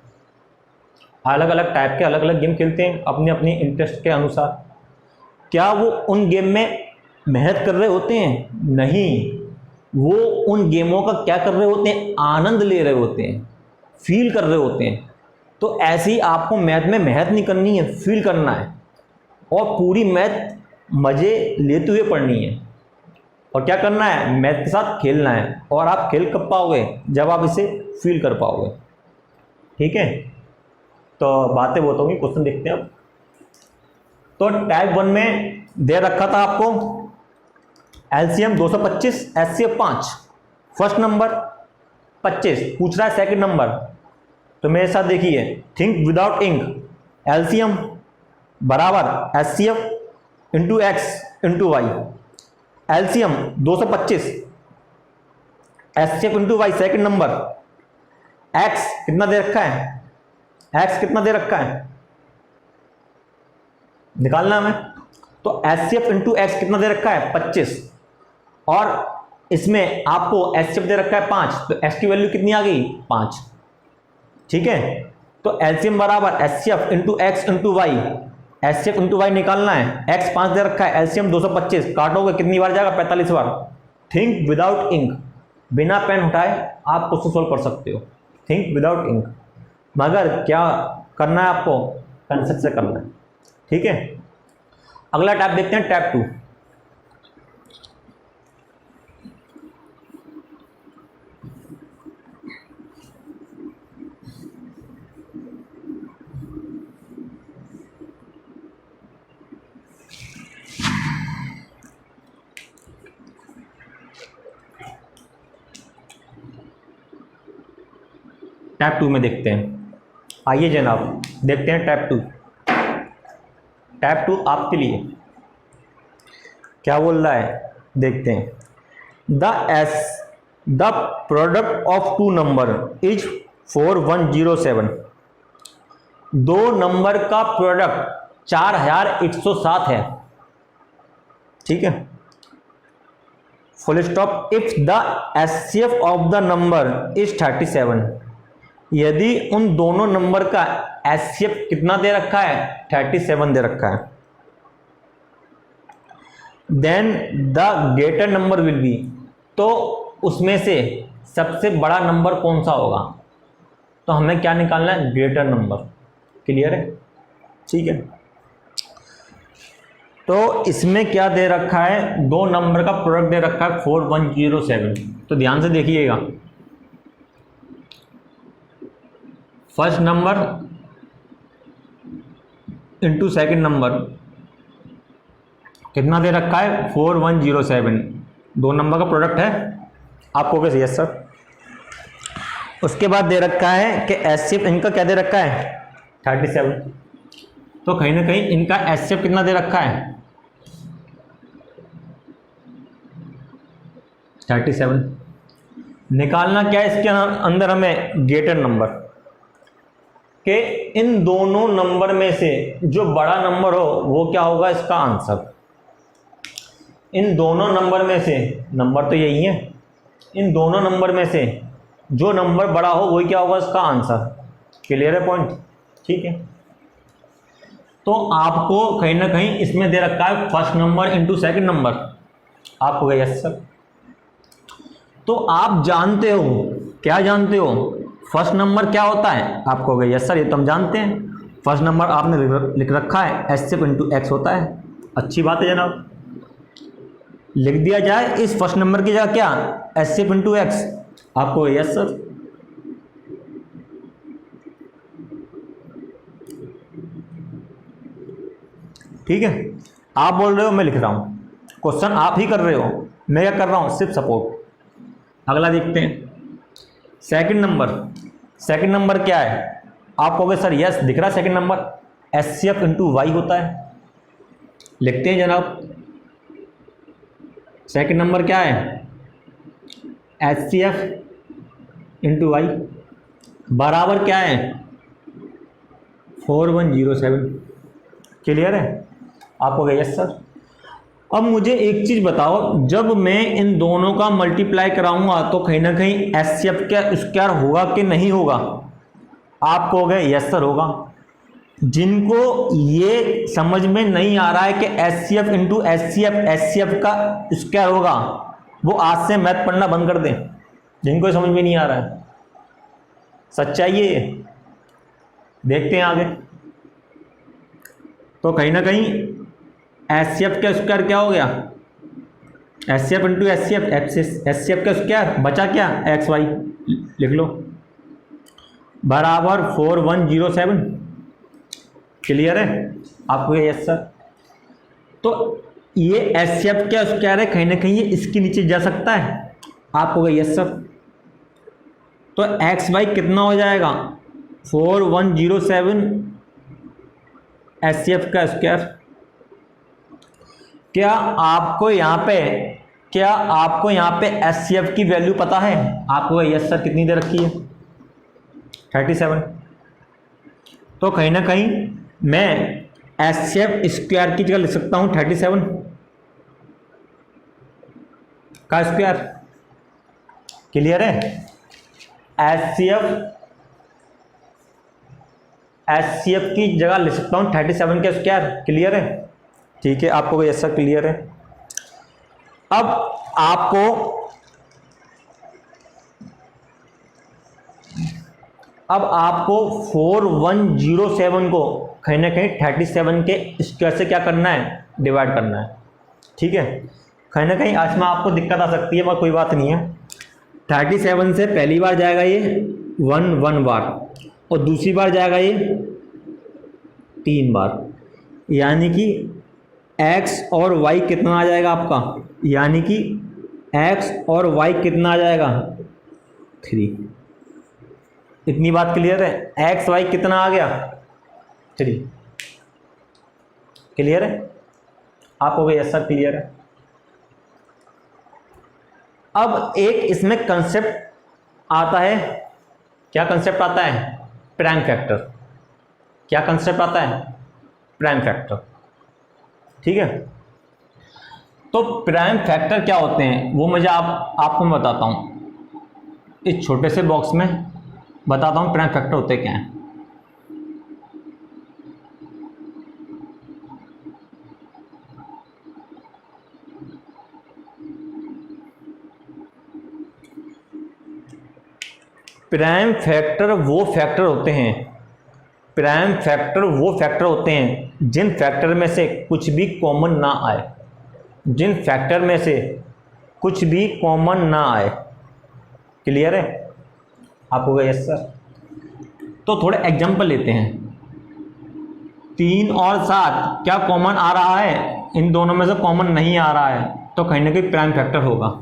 अलग अलग टाइप के अलग अलग गेम खेलते हैं अपने अपने इंटरेस्ट के अनुसार। क्या वो उन गेम में मेहनत कर रहे होते हैं? नहीं, वो उन गेमों का क्या कर रहे होते हैं, आनंद ले रहे होते हैं, फील कर रहे होते हैं। तो ऐसे ही आपको मैथ में मेहनत नहीं करनी है, फील करना है और पूरी मैथ मज़े लेते हुए पढ़नी है। और क्या करना है, मैथ के साथ खेलना है। और आप खेल कब पाओगे, जब आप इसे फील कर पाओगे। ठीक है, तो बातें बहुत होंगी, क्वेश्चन देखते हैं अब। तो टाइप 1 में दे रखा था आपको एलसीएम 225, एचसीएफ 5। फर्स्ट नंबर 25 पूछ रहा है, सेकंड नंबर। तो मेरे साथ देखिए, थिंक विदाउट इंक। एलसीएम बराबर HCF into X into Y. LCM 225, HCF into Y second number. X कितना दे रखा है, निकालना हमें। तो एचसीएफ इंटू एक्स कितना दे रखा है 25, और इसमें आपको एचसीएफ दे रखा है 5, तो एक्स की वैल्यू कितनी आ गई 5। ठीक है, तो एलसीएम बराबर HCF into X into Y. HCF into Y निकालना है, एक्स 5 दे रखा है, एलसीएम 225, काटोगे कितनी बार जाएगा 45 बार। थिंक विदाउट इंक, बिना पेन उठाए आप क्वेश्चन सोल्व कर सकते हो, थिंक विदाउट इंक। मगर क्या करना है आपको, कंसेप्ट से करना है। ठीक है, अगला टैब देखते हैं, टैब 2। टैब 2 में देखते हैं। आइए जनाब देखते हैं टैब 2। टैब 2 आपके लिए क्या बोल रहा है, देखते हैं। The product of two number is 4107। दो नंबर का प्रोडक्ट 4107 है। ठीक है, full stop. If the HCF of the number is 37, यदि उन दोनों नंबर का एचसीएफ कितना दे रखा है 37 दे रखा है, then the greater number will be, तो उसमें से सबसे बड़ा नंबर कौन सा होगा। तो हमें क्या निकालना है, ग्रेटर नंबर। क्लियर है, ठीक है। तो इसमें क्या दे रखा है, दो नंबर का प्रोडक्ट दे रखा है 4107। तो ध्यान से देखिएगा, first number into second number कितना दे रखा है 4107, दो नंबर का प्रोडक्ट है। आपको कैसे, यस सर। उसके बाद दे रखा है कि एचसीएफ इनका क्या दे रखा है 37, तो कहीं ना कहीं इनका एचसीएफ कितना दे रखा है 37। निकालना क्या है इसके अंदर हमें, ग्रेटर नंबर, कि इन दोनों नंबर में से जो बड़ा नंबर हो वो क्या होगा इसका आंसर। इन दोनों नंबर में से, नंबर तो यही है, इन दोनों नंबर में से जो नंबर बड़ा हो वही क्या होगा इसका आंसर। क्लियर है पॉइंट, ठीक है। तो आपको कहीं ना कहीं इसमें दे रखा है first number into second number, आप हो गए यस सर। तो आप जानते हो, क्या जानते हो, फर्स्ट नंबर क्या होता है, आपको हो गए यस सर, ये तो हम जानते हैं। फर्स्ट नंबर आपने लिख रखा है एस एफ इंटू एक्स होता है, अच्छी बात है जनाब। लिख दिया जाए इस फर्स्ट नंबर की जगह क्या, एस एफ इंटू एक्स, आपको यस सर। ठीक है, आप बोल रहे हो मैं लिख रहा हूं, क्वेश्चन आप ही कर रहे हो, मैं क्या कर रहा हूं, सिर्फ सपोर्ट। अगला देखते हैं सेकंड नंबर। सेकंड नंबर क्या है, आप कहोगे सर यस दिख रहा है second number, S C F into Y होता है। लिखते हैं जनाब, सेकंड नंबर क्या है, H C F into Y बराबर क्या है 4107। क्लियर है, आपको गया यस सर। अब मुझे एक चीज़ बताओ, जब मैं इन दोनों का मल्टीप्लाई कराऊंगा तो कहीं ना कहीं एच सी एफ का स्क्वायर होगा कि नहीं होगा, आपको हो गया यस सर होगा। जिनको ये समझ में नहीं आ रहा है कि H C F into H C F का स्क्वायर होगा, वो आज से मैथ पढ़ना बंद कर दें, जिनको समझ में नहीं आ रहा है। सच्चाई है ये, देखते हैं आगे। तो कहीं ना कहीं एच सी एफ का स्क्वायर क्या हो गया, H C F into H C F का स्क्वायर बचा क्या, एक्स वाई, लिख लो बराबर 4107। क्लियर है, आपको यस सर। तो ये एच सी एफ का स्क्वायर है, कहीं ना कहीं ये इसके नीचे जा सकता है, आपको यस सर। तो एक्स वाई कितना हो जाएगा 4107 एच सी एफ का स्क्वायर। क्या आपको यहाँ पे एच सी एफ की वैल्यू पता है, आपको यस सर कितनी दे रखी है 37। तो कहीं ना कहीं मैं एच सी एफ स्क्वायर की जगह लिख सकता हूँ 37 का स्क्वायर। क्लियर है, एच सी एफ की जगह लिख सकता हूँ 37 का स्क्वायर। क्लियर है, ठीक है, आपको यस सर क्लियर है। अब आपको 4107 को कहीं ना कहीं 37 के स्क्वायर से क्या करना है, डिवाइड करना है। ठीक है, कहीं ना कहीं आज में आपको दिक्कत आ सकती है, मगर कोई बात नहीं है। 37 से पहली बार जाएगा ये 1 बार, और दूसरी बार जाएगा ये 3 बार, यानी कि x और y कितना आ जाएगा आपका, यानी कि x और y कितना आ जाएगा 3। इतनी बात क्लियर है, x y कितना आ गया 3। क्लियर है, आप हो गए यस सर क्लियर है। अब एक इसमें कंसेप्ट आता है, क्या कंसेप्ट आता है, प्राइम फैक्टर। क्या कंसेप्ट आता है, प्राइम फैक्टर। ठीक है, तो प्राइम फैक्टर क्या होते हैं वो मुझे आपको मैं बताता हूँ, इस छोटे से बॉक्स में बताता हूँ प्राइम फैक्टर होते क्या हैं। प्राइम फैक्टर वो फैक्टर होते हैं, प्राइम फैक्टर वो फैक्टर होते हैं जिन फैक्टर में से कुछ भी कॉमन ना आए, जिन फैक्टर में से कुछ भी कॉमन ना आए। क्लियर है, आप हो गए यस सर। तो थोड़े एग्जांपल लेते हैं। 3 और 7 क्या कॉमन आ रहा है, इन दोनों में से कॉमन नहीं आ रहा है, तो कहीं ना कहीं प्राइम फैक्टर होगा।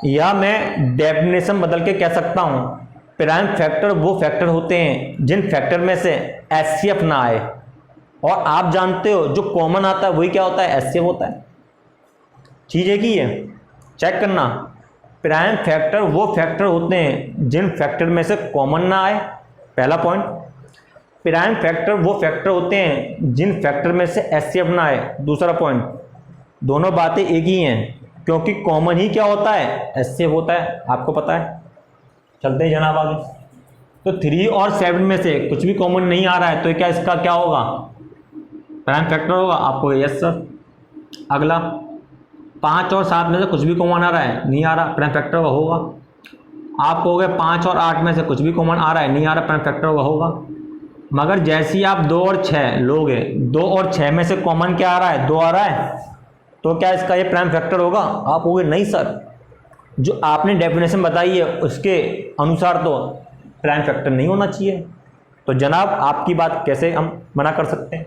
या मैं डेफिनेशन बदल के कह सकता हूं, प्राइम फैक्टर वो फैक्टर होते हैं जिन फैक्टर में से एचसीएफ ना आए, और आप जानते हो जो कॉमन आता है वही क्या होता है, एचसीएफ होता है। चीज है कि ये चेक करना, प्राइम फैक्टर वो फैक्टर होते हैं जिन फैक्टर में से कॉमन ना आए, पहला पॉइंट। प्राइम फैक्टर वो फैक्टर होते हैं जिन फैक्टर में से एचसीएफ ना आए, दूसरा पॉइंट। दोनों बातें एक ही हैं, क्योंकि कॉमन ही क्या होता है, एचसीएफ होता है, आपको पता है। चलते हैं जनाब आगे। तो 3 और 7 में से कुछ भी कॉमन नहीं आ रहा है तो क्या इसका क्या होगा, प्राइम फैक्टर होगा। आपको यस सर। अगला 5 और 7 में से कुछ भी कॉमन आ रहा है, नहीं आ रहा, प्राइम फैक्टर होगा। आप कहोगे 5 और 8 में से कुछ भी कॉमन आ रहा है, नहीं आ रहा, प्राइम फैक्टर होगा। मगर जैसे ही आप 2 और 6 लोगे, 2 और 6 में से कॉमन क्या आ रहा है, 2 आ रहा है, तो क्या इसका ये प्राइम फैक्टर होगा। आप कहोगे नहीं सर, जो आपने डेफिनेशन बताई है उसके अनुसार तो प्राइम फैक्टर नहीं होना चाहिए। तो जनाब आपकी बात कैसे हम मना कर सकते हैं।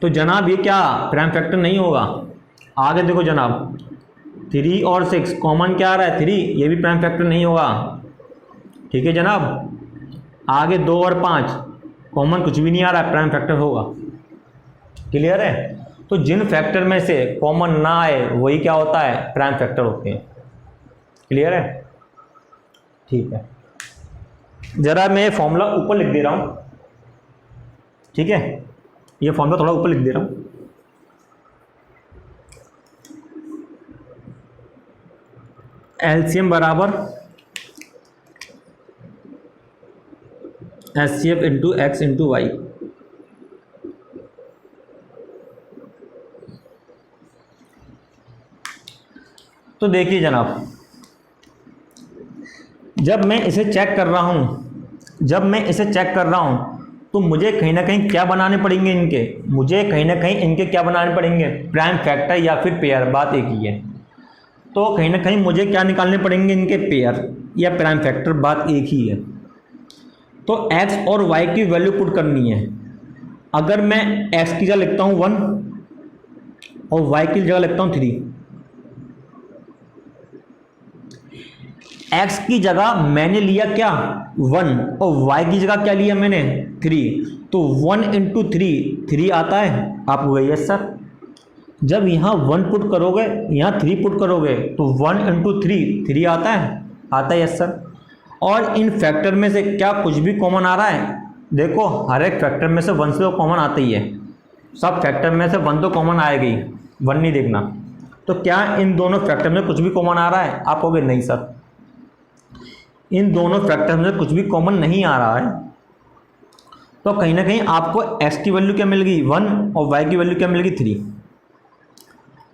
तो जनाब ये क्या प्राइम फैक्टर नहीं होगा। आगे देखो जनाब, 3 और 6 कॉमन क्या आ रहा है, 3, ये भी प्राइम फैक्टर नहीं होगा। ठीक है जनाब। आगे 2 और 5 कॉमन कुछ भी नहीं आ रहा है, प्राइम फैक्टर होगा। क्लियर है। तो जिन फैक्टर में से कॉमन ना आए वही क्या होता है, प्राइम फैक्टर होते हैं। क्लियर है। ठीक है, जरा मैं फॉर्मूला ऊपर लिख दे रहा हूं। ठीक है, ये फॉर्मूला थोड़ा ऊपर लिख दे रहा हूं। एलसीएम बराबर HCF into X into Y. तो देखिए जनाब, जब मैं इसे चेक कर रहा हूं तो मुझे कहीं ना कहीं क्या बनाने पड़ेंगे, इनके क्या बनाने पड़ेंगे, प्राइम फैक्टर या फिर पेयर, बात एक ही है। तो कहीं ना कहीं मुझे क्या निकालने पड़ेंगे, इनके पेयर या प्राइम फैक्टर, बात एक ही है। तो x और y की वैल्यू पुट करनी है। अगर मैं x की जगह लिखता हूँ 1 और y की जगह लिखता हूँ 3, x की जगह मैंने लिया क्या 1 और y की जगह क्या लिया मैंने 3, तो 1 इंटू 3 आता है। आप वही यस सर। जब यहाँ 1 पुट करोगे, यहाँ 3 पुट करोगे तो 1 इंटू 3 आता है यस सर। और इन फैक्टर में से क्या कुछ भी कॉमन आ रहा है, देखो हर एक फैक्टर में से 1 से तो कॉमन आता ही है, सब फैक्टर में से 1 तो कॉमन आएगा ही, 1 नहीं देखना। तो क्या इन दोनों फैक्टर में कुछ भी कॉमन आ रहा है, आप कहोगे नहीं सर, इन दोनों फैक्टर में कुछ भी कॉमन नहीं आ रहा है। तो कहीं ना कहीं आपको x की वैल्यू क्या मिल गई 1 और y की वैल्यू क्या मिल गई 3।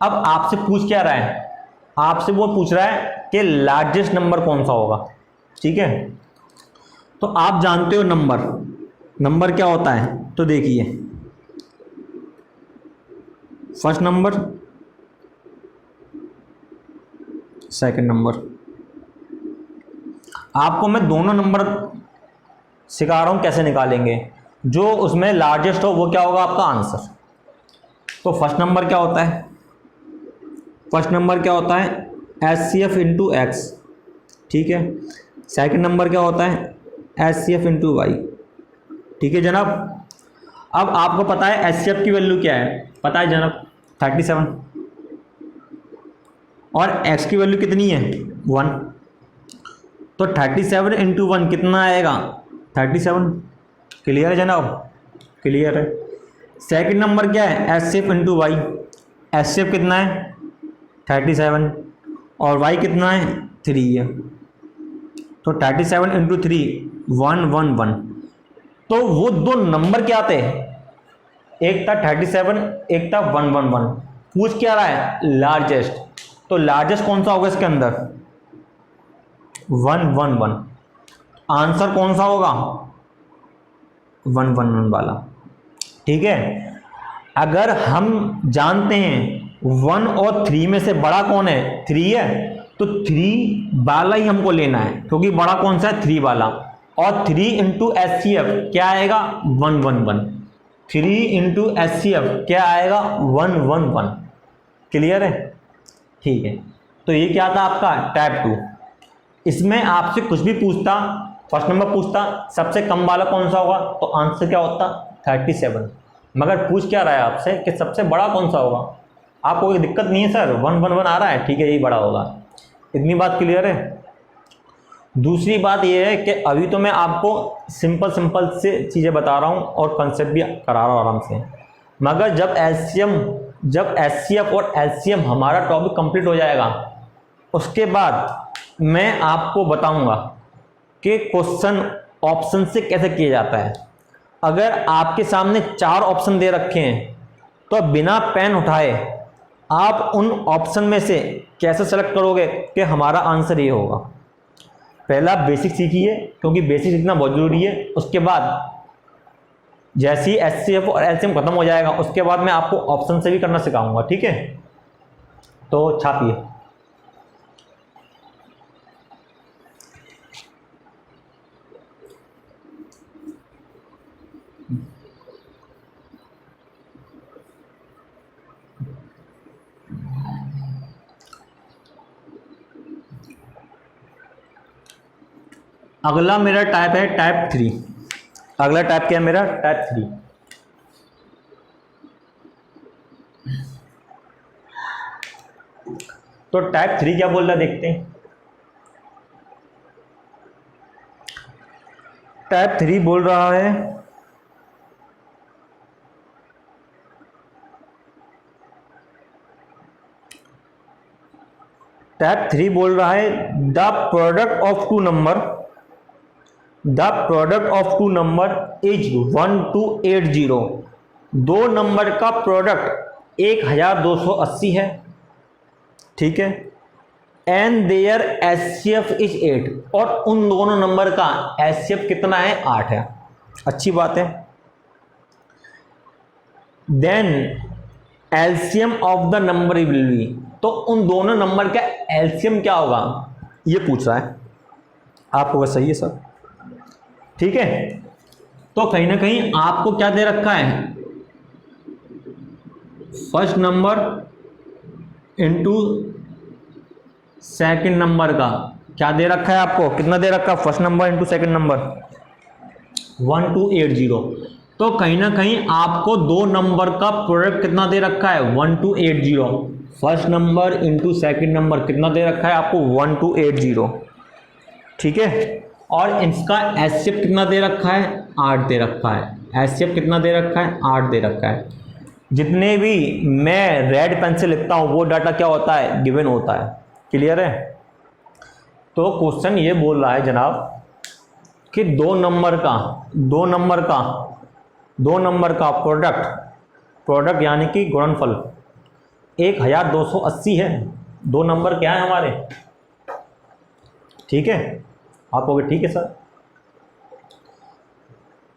अब आपसे पूछ क्या रहा है, आपसे वो पूछ रहा है कि लार्जेस्ट नंबर कौन सा होगा। ठीक है, तो आप जानते हो नंबर क्या होता है। तो देखिए, फर्स्ट नंबर, सेकंड नंबर। आपको मैं दोनों नंबर सिखा रहा हूं कैसे निकालेंगे, जो उसमें लार्जेस्ट हो वो क्या होगा आपका आंसर। तो फर्स्ट नंबर क्या होता है, HCF इंटू एक्स। ठीक है, सेकंड नंबर क्या होता है HCF इंटू वाई। ठीक है जनाब। अब आपको पता है HCF की वैल्यू क्या है, पता है जनाब 37, और x की वैल्यू कितनी है 1, तो 37 इंटू 1 कितना आएगा 37। क्लियर है जनाब, क्लियर है। सेकंड नंबर क्या है HCF इंटू वाई। HCF कितना है 37 और y कितना है 3 है, तो 37 इंटू 3 111। तो वो दो नंबर क्या आते हैं, एक था 37 एक था 111। पूछ क्या रहा है लार्जेस्ट, तो लार्जेस्ट कौन सा होगा इसके अंदर 111। आंसर कौन सा होगा 111 वाला। ठीक है, अगर हम जानते हैं 1 और 3 में से बड़ा कौन है 3 है, तो 3 वाला ही हमको लेना है, क्योंकि बड़ा कौन सा है 3 वाला। और 3 इंटू HCF क्या आएगा 111, 3 इंटू HCF क्या आएगा 111। क्लियर है। ठीक है, तो ये क्या था आपका टाइप 2। इसमें आपसे कुछ भी पूछता, फर्स्ट नंबर पूछता सबसे कम वाला कौन सा होगा, तो आंसर क्या होता 37। मगर पूछ क्या रहा है आपसे कि सबसे बड़ा कौन सा होगा। आपको कोई दिक्कत नहीं है सर, 111 आ रहा है, ठीक है यही बड़ा होगा। इतनी बात क्लियर है। दूसरी बात यह है कि अभी तो मैं आपको सिंपल से चीज़ें बता रहा हूँ और कंसेप्ट भी करा रहा हूँ आराम से, मगर जब HCF और LCM हमारा टॉपिक कंप्लीट हो जाएगा, उसके बाद मैं आपको बताऊंगा कि क्वेश्चन ऑप्शन से कैसे किया जाता है। अगर आपके सामने 4 ऑप्शन दे रखे हैं तो बिना पेन उठाए आप उन ऑप्शन में से कैसे सेलेक्ट करोगे कि हमारा आंसर ये होगा। पहला बेसिक सीखिए, क्योंकि बेसिक सीखना बहुत जरूरी है। उसके बाद जैसे ही एचसीएफ और एलसीएम खत्म हो जाएगा उसके बाद मैं आपको ऑप्शन से भी करना सिखाऊंगा, ठीक है। तो छापिए। अगला मेरा टाइप है टाइप 3। अगला टाइप क्या है मेरा? टाइप 3। तो टाइप 3 क्या बोल रहा है देखते हैं। टाइप 3 बोल रहा है the product of two number is 1 to 80। दो नंबर का प्रोडक्ट 1280 है, ठीक है। एंड देयर एचसीएफ इज 8, और उन दोनों नंबर का एचसीएफ कितना है? 8 है। अच्छी बात है। Then LCM of the number will be, तो उन दोनों नंबर का एलसीएम क्या होगा ये पूछ रहा है आपको। सही है सर, ठीक है। तो कहीं ना कहीं आपको क्या दे रखा है? First number into second number का क्या दे रखा है आपको? कितना दे रखा है? First number into second number 1 to 80। तो कहीं ना कहीं आपको दो नंबर का प्रोडक्ट कितना दे रखा है? 1 to 80। First number into second number कितना दे रखा है आपको? 1 to 80, ठीक है। और इसका एचसीएफ कितना दे रखा है? 8 दे रखा है। एचसीएफ कितना दे रखा है? 8 दे रखा है। जितने भी मैं रेड पेन से लिखता हूं वो डाटा क्या होता है? गिवन होता है। क्लियर है? तो क्वेश्चन ये बोल रहा है जनाब कि दो नंबर का प्रोडक्ट यानी कि गुणनफल 1280 है। दो नंबर क्या है हमारे? ठीक है, आप कहोगे ठीक है सर।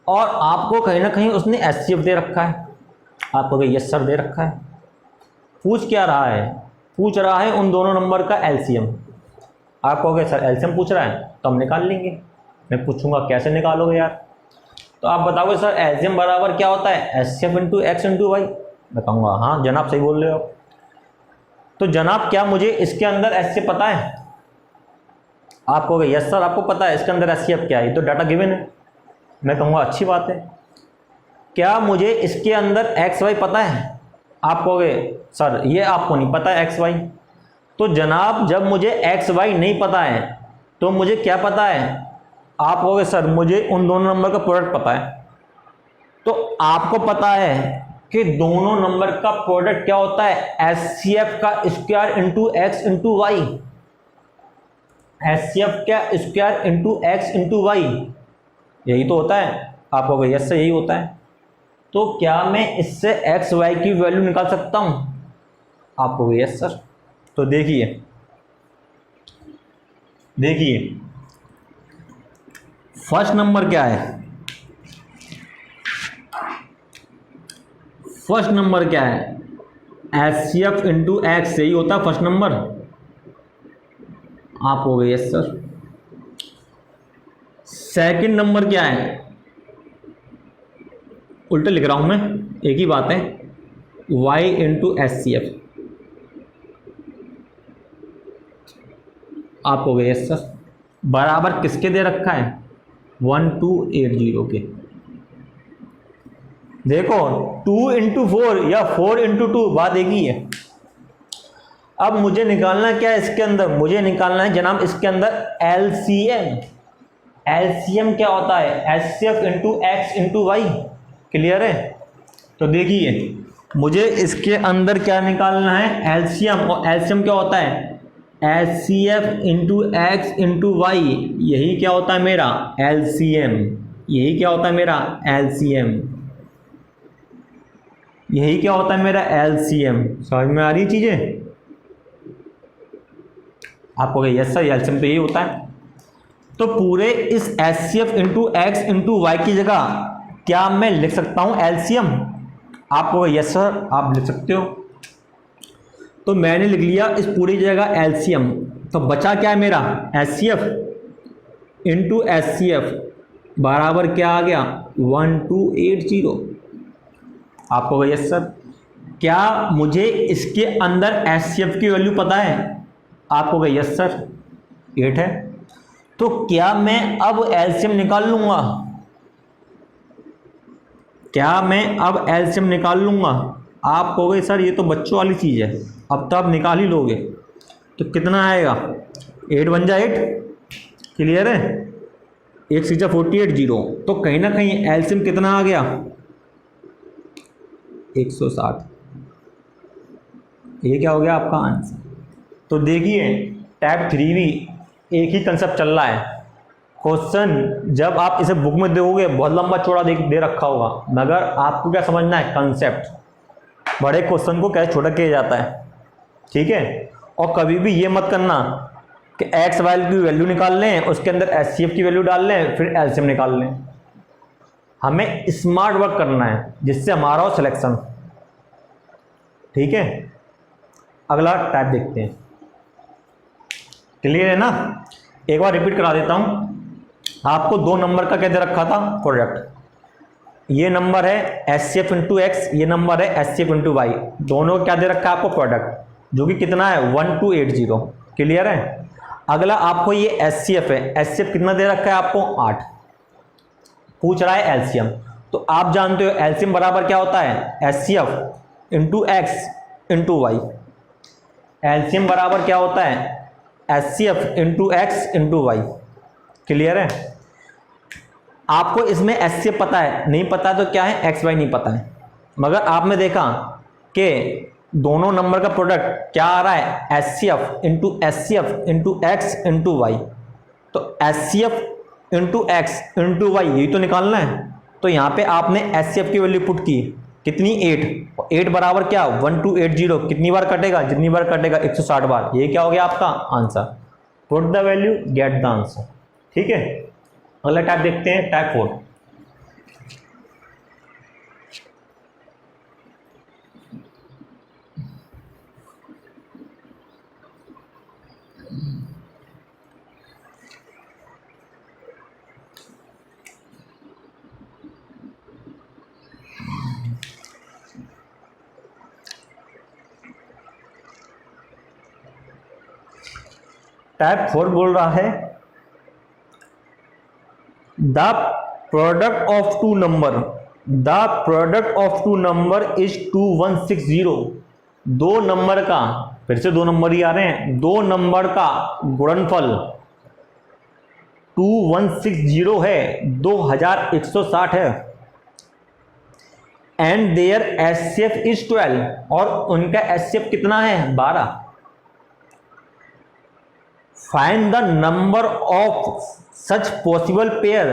और आपको कहीं ना कहीं उसने एचसीएफ दे रखा है। आप कहोगे यस सर दे रखा है। पूछ क्या रहा है? पूछ रहा है उन दोनों नंबर का एलसीएम। आप कहोगे सर एलसीएम पूछ रहा है तो हम निकाल लेंगे। मैं पूछूंगा कैसे निकालोगे यार? तो आप बताओगे सर एलसीएम बराबर क्या होता है? HCF into X into Y. मैं कहूँगा हाँ जनाब सही बोल रहे हो। तो जनाब क्या मुझे इसके अंदर एचसीएफ पता है? आप कहोगे यस सर आपको पता है इसके अंदर एचसीएफ क्या है, ये तो डाटा गिवन है। मैं कहूँगा अच्छी बात है। क्या मुझे इसके अंदर एक्स वाई पता है? आप कहोगे सर ये आपको नहीं पता है एक्स वाई। तो जनाब जब मुझे एक्स वाई नहीं पता है तो मुझे क्या पता है? आप कहोगे सर मुझे उन दोनों नंबर का प्रोडक्ट पता है। तो आपको पता है कि दोनों नंबर का प्रोडक्ट क्या होता है? एचसीएफ का square into X into Y. HCF का square into X into Y, यही तो होता है। आप कहोगे यस सर यही होता है। तो क्या मैं इससे एक्स वाई की वैल्यू निकाल सकता हूं? आप कहोगे यस सर। तो देखिए फर्स्ट नंबर क्या है? फर्स्ट नंबर क्या है? एचसीएफ इंटू एक्स, यही होता है फर्स्ट नंबर। आप कहोगे यस सर। सेकंड नंबर क्या है? उल्टा लिख रहा हूं मैं, एक ही बात है। y into HCF. आप कहोगे यस सर। बराबर किसके दे रखा है? 1 to 80 के। देखो 2 इंटू 4 या 4 इंटू 2 बात एक ही है। अब मुझे निकालना क्या है इसके अंदर? मुझे निकालना है जनाब इसके अंदर एलसीएम। एलसीएम क्या होता है? HCF into X into Y. Clear है? तो देखिए मुझे इसके अंदर क्या निकालना है? एलसीएम। और एलसीएम क्या होता है? H C F into X into Y, यही क्या होता है मेरा एलसीएम, यही क्या होता है मेरा एलसीएम, यही क्या होता है मेरा एलसीएम। समझ में आ रही चीजें आपको? यस सर, एलसीएम तो यही होता है। तो पूरे इस H C F into X into Y की जगह क्या मैं लिख सकता हूं एलसीएम? आपको यस सर आप लिख सकते हो। तो मैंने लिख लिया इस पूरी जगह एलसीएम। तो बचा क्या है मेरा H C F into H C F बराबर क्या आ गया 1280। आपको यस सर। क्या मुझे इसके अंदर एच सी एफ की वैल्यू पता है? आपको यस सर 8 है। तो क्या मैं अब एलसीएम निकाल लूंगा? क्या मैं अब एलसीएम निकाल लूंगा? आप कहोगे सर ये तो बच्चों वाली चीज़ है, अब तो आप निकाल ही लोगे। तो कितना आएगा 8 बन जा 8, क्लियर है? 1 6 48 0। तो कहीं ना कहीं एलसीएम कितना आ गया 160। ये क्या हो गया आपका आंसर। तो देखिए टाइप 3 भी एक ही कंसेप्ट चल रहा है। क्वेश्चन जब आप इसे बुक में देखोगे बहुत लंबा चौड़ा दे रखा होगा, मगर आपको क्या समझना है कंसेप्ट, बड़े क्वेश्चन को कैसे छोटा किया जाता है, ठीक है? और कभी भी ये मत करना कि एक्स वाई की वैल्यू निकाल लें, उसके अंदर एच सी एफ की वैल्यू डाल लें, फिर एलसीएम निकाल लें। हमें स्मार्ट वर्क करना है जिससे हमारा हो सिलेक्शन, ठीक है? अगला टाइप देखते हैं, क्लियर है ना? एक बार रिपीट करा देता हूं। आपको 2 नंबर का क्या दे रखा था प्रोडक्ट, ये नंबर है H C F into X, ये नंबर है H C F into Y, दोनों क्या दे रखा है आपको प्रोडक्ट, जो कि कितना है 1280, क्लियर है? अगला आपको ये एच सी एफ है, एच सी एफ कितना दे रखा है आपको 8, पूछ रहा है एलसीएम। तो आप जानते हो एलसीएम बराबर क्या होता है H C F into X into Y. LCM बराबर क्या होता है H C F into X into Y, clear है? आपको इसमें एच सी एफ पता है, नहीं पता तो क्या है एक्स वाई नहीं पता है, मगर आपने देखा कि दोनों नंबर का प्रोडक्ट क्या आ रहा है H C F into X into Y. तो H C F into X into Y यही तो निकालना है। तो यहाँ पे आपने एच सी एफ की वैल्यू पुट की कितनी 8, 8 बराबर क्या 1280, कितनी बार कटेगा जितनी बार कटेगा 160 बार, ये क्या हो गया आपका answer. Put the value get the answer, ठीक है? अगला टाइप देखते हैं टाइप 4। टाइप 4 बोल रहा है the product of two number, the product of two number is 2160। 2 number का, फिर से 2 नंबर ही आ रहे हैं, 2 नंबर का गुणनफल 2160 है, 2160 है। And there H C F is 12, और उनका एच सी एफ कितना है 12। Find the number of such possible pair.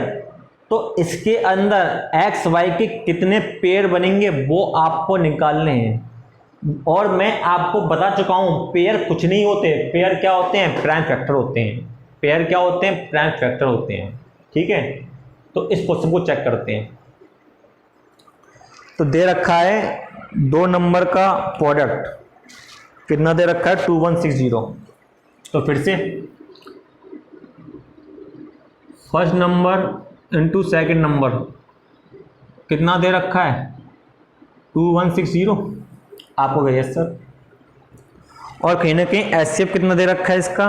तो इसके अंदर एक्स वाई के कितने पेयर बनेंगे वो आपको निकालने हैं। और मैं आपको बता चुका हूं पेयर कुछ नहीं होते, पेयर क्या होते हैं प्राइम फैक्टर होते हैं, पेयर क्या होते हैं प्राइम फैक्टर होते हैं, ठीक है? तो इस क्वेश्चन को चेक करते हैं। तो दे रखा है 2 नंबर का प्रोडक्ट कितना दे रखा है 2160। तो फिर से first number into second number कितना दे रखा है 2160, आपको गया यस सर। और कहीं ना कहीं एच सी एफ कितना दे रखा है इसका,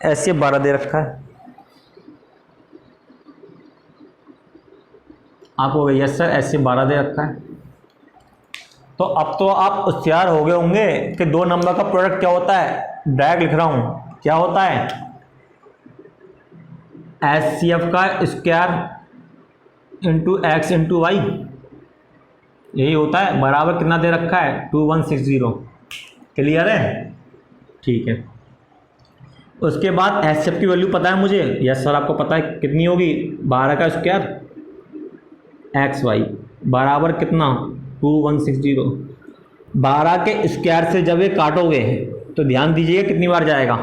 एच सी एफ 12 दे रखा है, आपको गया yes sir, H C F 12 दे रखा है। तो अब तो आप होशियार हो गए होंगे कि 2 नंबर का प्रोडक्ट क्या होता है, डायरेक्ट लिख रहा हूं क्या होता है एच सी एफ का square into X into Y, यही होता है। बराबर कितना दे रखा है 2160, क्लियर है? ठीक है। उसके बाद एचसीएफ की वैल्यू पता है मुझे, यस सर आपको पता है कितनी होगी, 12 का स्क्वायर एक्स वाई बराबर कितना 2160। 12 के स्क्वायर से जब ये काटोगे तो ध्यान दीजिएगा कितनी बार जाएगा।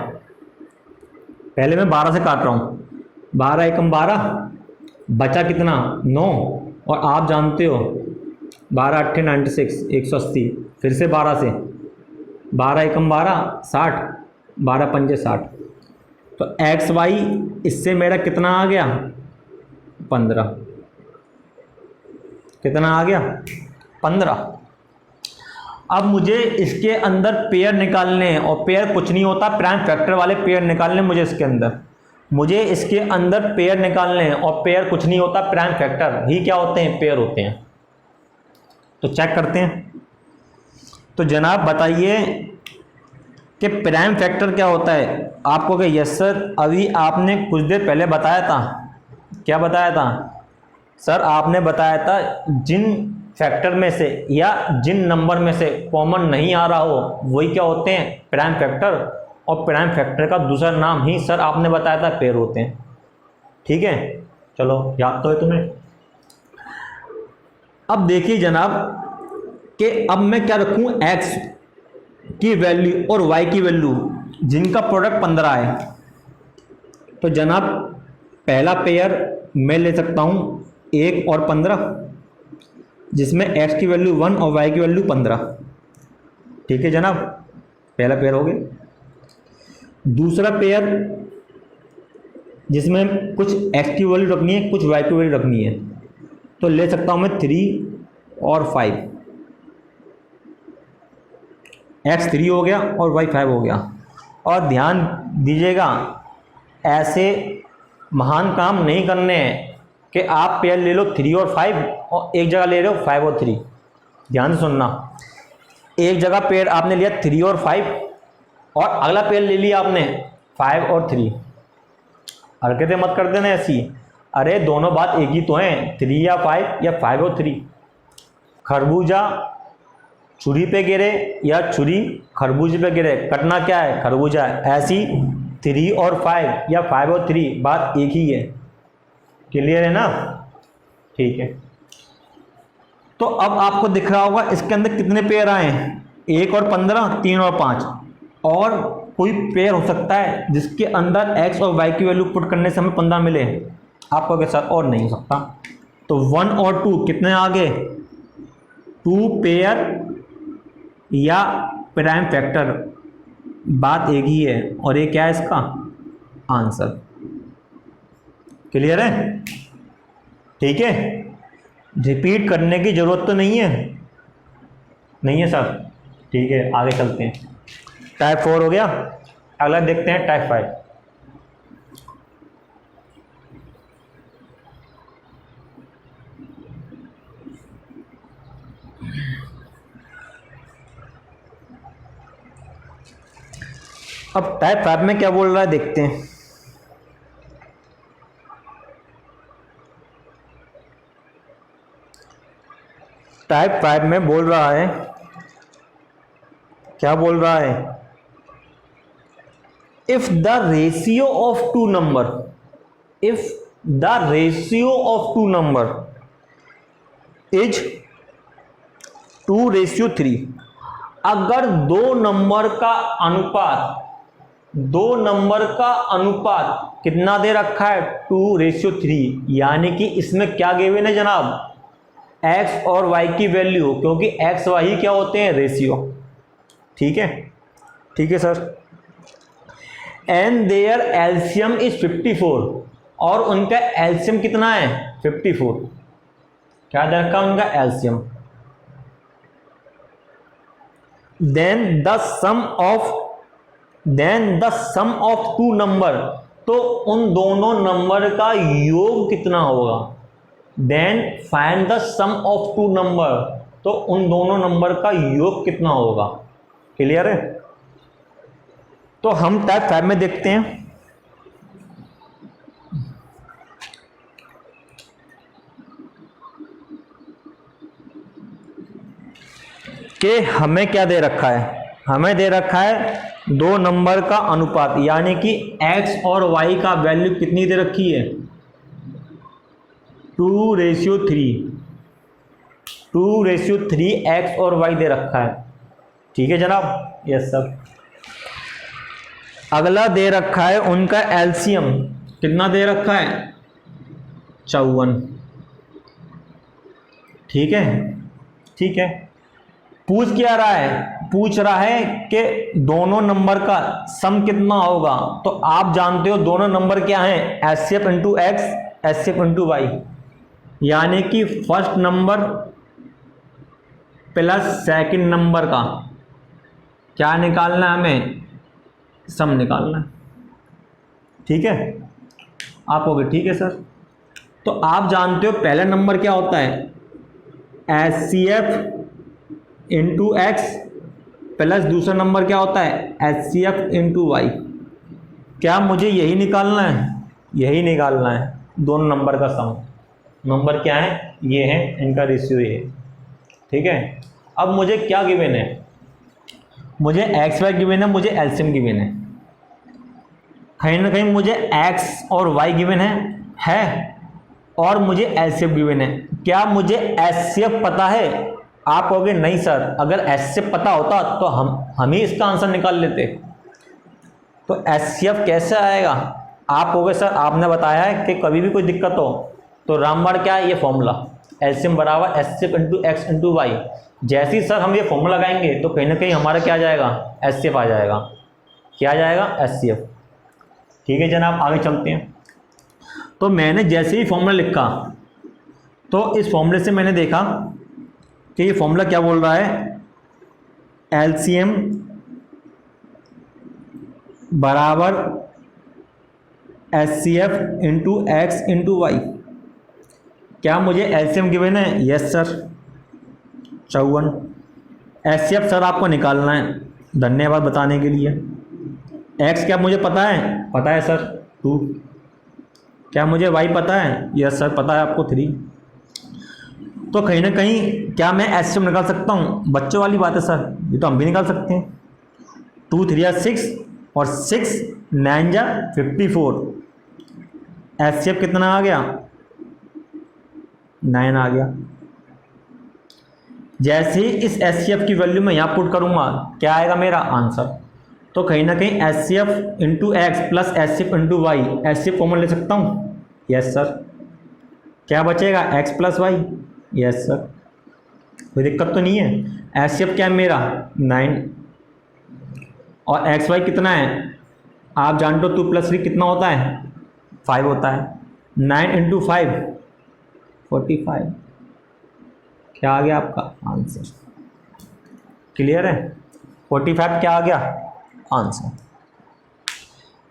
पहले मैं 12 से काट रहा हूँ, 12 एकम 12, बचा कितना 9, और आप जानते हो 12 अट्ठे 96 180, फिर से 12 से 12 एकम 12 60, 12 पंजे 60, तो एक्स वाई इससे मेरा कितना आ गया 15, कितना आ गया 15। अब मुझे इसके अंदर पेयर निकालने हैं, और पेयर कुछ नहीं होता, प्राइम फैक्टर वाले पेयर निकालने मुझे इसके अंदर, मुझे इसके अंदर पेयर निकालने हैं, और पेयर कुछ नहीं होता, प्राइम फैक्टर ही क्या होते हैं, पेयर होते हैं। तो चेक करते हैं। तो जनाब बताइए कि प्राइम फैक्टर क्या होता है। आपको क्या यस सर अभी आपने कुछ देर पहले बताया था, क्या बताया था सर, आपने बताया था जिन फैक्टर में से या जिन नंबर में से कॉमन नहीं आ रहा हो वही क्या होते हैं, प्राइम फैक्टर, और प्राइम फैक्टर का दूसरा नाम ही सर आपने बताया था पेयर होते हैं। ठीक है, चलो याद तो है तुम्हें। अब देखिए जनाब कि अब मैं क्या रखूं, एक्स की वैल्यू और वाई की वैल्यू जिनका प्रोडक्ट 15 है। तो जनाब पहला पेयर मैं ले सकता हूं 1 और 15, जिसमें एक्स की वैल्यू 1 और वाई की वैल्यू 15। ठीक है जनाब, पहला पेयर हो गया। दूसरा पेयर जिसमें कुछ एक्स की वैल्यू रखनी है, कुछ वाई की वैल्यू रखनी है, तो ले सकता हूं मैं 3 और 5, एक्स 3 हो गया और वाई 5 हो गया। और ध्यान दीजिएगा ऐसे महान काम नहीं करने हैं कि आप पेयर ले लो 3 और 5 और एक जगह ले रहे हो 5 और 3। ध्यान से सुनना, एक जगह पेयर आपने लिया 3 और 5 और अगला पेयर ले लिया आपने 5 और 3। हरकतें मत कर देना ऐसी, अरे दोनों बात एक ही तो हैं, 3 या 5 या 5 और 3। खरबूजा छुरी पे गिरे या छुरी खरबूजे पे गिरे, कटना क्या है, खरबूजा है। ऐसी 3 और 5 या 5 और 3 बात एक ही है। क्लियर है ना, ठीक है। तो अब आपको दिख रहा होगा इसके अंदर कितने पेयर आए हैं, 1 और 15, 3 और 5। और कोई पेयर हो सकता है जिसके अंदर एक्स और वाई की वैल्यू पुट करने से हमें 15 मिले, आपको के साथ और नहीं हो सकता। तो 1 और 2 कितने आ गए, 2 पेयर या प्राइम फैक्टर, बात एक ही है। और ये क्या है इसका आंसर। क्लियर है, ठीक है, रिपीट करने की जरूरत तो नहीं है, नहीं है सर, ठीक है। आगे चलते हैं, टाइप 4 हो गया, अगला देखते हैं टाइप 5। अब टाइप 5 में क्या बोल रहा है देखते हैं। टाइप 5 में बोल रहा है, क्या बोल रहा है, if the ratio of two number, if the ratio of two number is 2:3, अगर दो नंबर का अनुपात, दो नंबर का अनुपात कितना दे रखा है 2:3, यानी कि इसमें क्या गिवन है जनाब, एक्स और वाई की वैल्यू, क्योंकि एक्स वाई क्या होते हैं, रेशियो। ठीक है, ठीक है sir. And there LCM is 54, और उनका एलसीएम कितना है 54, क्या दे रखा है उनका LCM. Then the sum of two number, तो उन दोनों नंबर का योग कितना होगा। Then find the sum of two number, तो उन दोनों नंबर का योग कितना होगा। क्लियर है। तो हम टाइप 5 में देखते हैं कि हमें क्या दे रखा है। हमें दे रखा है दो नंबर का अनुपात, यानी कि x और y का वैल्यू कितनी दे रखी है, 2:3, 2:3 x और y दे रखा है। ठीक है जनाब, यस सर। अगला दे रखा है उनका एलसीएम, कितना दे रखा है, 54। ठीक है, ठीक है। पूछ क्या रहा है, पूछ रहा है कि दोनों नंबर का सम कितना होगा। तो आप जानते हो दोनों नंबर क्या हैं, HCF into X, HCF into Y, यानी कि first number plus second number का क्या निकालना है, हमें सम निकालना है। ठीक है, आप हो गए, ठीक है सर। तो आप जानते हो पहला नंबर क्या होता है, एचसीएफ इंटू एक्स, प्लस दूसरा नंबर क्या होता है, एचसीएफ इंटू वाई। क्या मुझे यही निकालना है, यही निकालना है, दोनों नंबर का सम। नंबर क्या है, ये है, इनका रेशियो ये है। ठीक है, अब मुझे क्या गिवन है, मुझे एक्स वाई गिवन है, मुझे एलसीएम गिवन है। कहीं ना कहीं मुझे एक्स और वाई गिवन है और मुझे एचसीएफ गिवन है। क्या मुझे एचसीएफ पता है? आप कहोगे नहीं सर, अगर एचसीएफ पता होता तो हम ही इसका आंसर निकाल लेते। तो एचसीएफ कैसे आएगा? आप कहोगे सर आपने बताया है कि कभी भी कोई दिक्कत हो तो रामबाण क्या है, ये फॉर्मूला एलसीएम बराबर HCF into X into Y. जैसे ही सर हम ये फॉर्मूला लगाएंगे तो कहीं ना कहीं हमारा क्या आ जाएगा, एचसीएफ आ जाएगा। क्या आ जाएगा, एचसीएफ। ठीक है जनाब, आगे चलते हैं। तो मैंने जैसे ही फॉर्मूला लिखा तो इस फॉर्मूले से मैंने देखा कि ये फॉर्मूला क्या बोल रहा है, एलसीएम बराबर HCF into X into Y. क्या मुझे एलसीएम गिवन है? Yes sir, 54। एचसीएफ सर आपको निकालना है, धन्यवाद बताने के लिए। एक्स क्या मुझे पता है? पता है सर, 2। क्या मुझे वाई पता है? यस सर, पता है आपको, 3। तो कहीं ना कहीं क्या मैं एचसीएफ निकाल सकता हूँ? बच्चों वाली बात है सर, ये तो हम भी निकाल सकते हैं। 2 3 6 और 6 9 54। एचसीएफ कितना आ गया? 9 आ गया। जैसे ही इस एचसीएफ की वैल्यू मैं यहाँ पुट करूँगा, क्या आएगा मेरा आंसर। तो कहीं ना कहीं HCF into X plus HCF into Y, HCF common ले सकता हूँ। Yes sir. क्या बचेगा? X plus Y. Yes sir, कोई दिक्कत तो नहीं है। एचसीएफ क्या है मेरा? 9 और एक्स वाई कितना है आप जानते हो, 2 + 3 कितना होता है? 5 होता है। 9 इंटू 5 45। क्या आ गया आपका आंसर? क्लियर है? 45 क्या आ गया आंसर।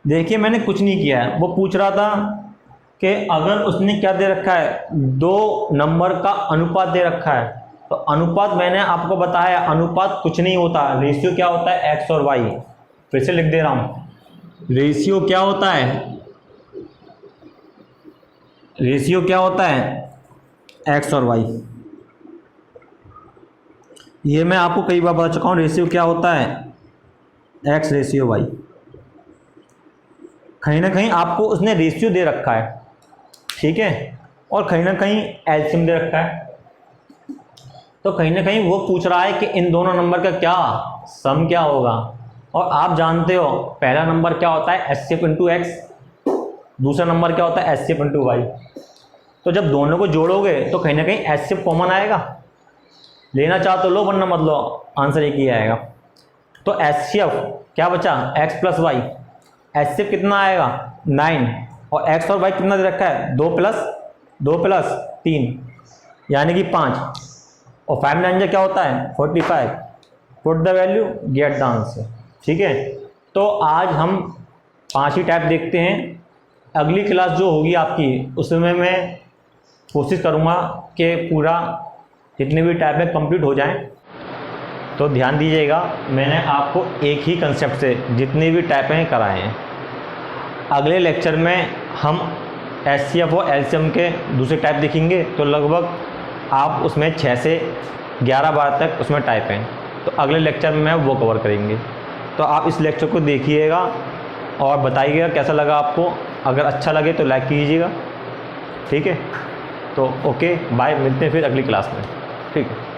देखिए मैंने कुछ नहीं किया है, वो पूछ रहा था कि अगर उसने क्या दे रखा है, दो नंबर का अनुपात दे रखा है। तो अनुपात मैंने आपको बताया, अनुपात कुछ नहीं होता, रेशियो क्या होता है, एक्स और वाई। फिर से लिख दे रहा हूँ, रेशियो क्या होता है, रेशियो क्या होता है, एक्स और वाई। ये मैं आपको कई बार बता चुका हूँ, रेशियो क्या होता है, एक्स रेशियो वाई। कहीं ना कहीं आपको उसने रेशियो दे रखा है, ठीक है, और कहीं ना कहीं एलसीएम दे रखा है। तो कहीं ना कहीं वो पूछ रहा है कि इन दोनों नंबर का क्या सम क्या होगा। और आप जानते हो पहला नंबर क्या होता है, एचसीएफ इंटू एक्स, दूसरा नंबर क्या होता है, एचसीएफ इंटू वाई। तो जब दोनों को जोड़ोगे तो कहीं ना कहीं एचसीएफ कॉमन आएगा। लेना चाहो तो लो, वरना मत लो, आंसर एक ही आएगा। तो एचसीएफ क्या बचा, एक्स प्लस वाई। एचसीएफ कितना आएगा, 9, और एक्स और वाई कितना दे रखा है, 2 + 3 यानी कि 5, और 5 9 क्या होता है, 45। Put the value, get the answer. ठीक है, तो आज हम 5 ही टाइप देखते हैं। अगली क्लास जो होगी आपकी, उसमें मैं कोशिश करूँगा कि पूरा जितने भी टाइप है कंप्लीट हो जाएं। तो ध्यान दीजिएगा, मैंने आपको एक ही कंसेप्ट से जितने भी टाइप हैं कराए हैं। अगले लेक्चर में हम एचसीएफ और एलसीएम के दूसरे टाइप देखेंगे। तो लगभग आप उसमें 6 से 11 बार तक उसमें टाइप हैं। तो अगले लेक्चर में वो कवर करेंगे। तो आप इस लेक्चर को देखिएगा और बताइएगा कैसा लगा आपको। अगर अच्छा लगे तो लाइक कीजिएगा, ठीक है। तो ओके बाय, मिलते हैं फिर अगली क्लास में, ठीक है।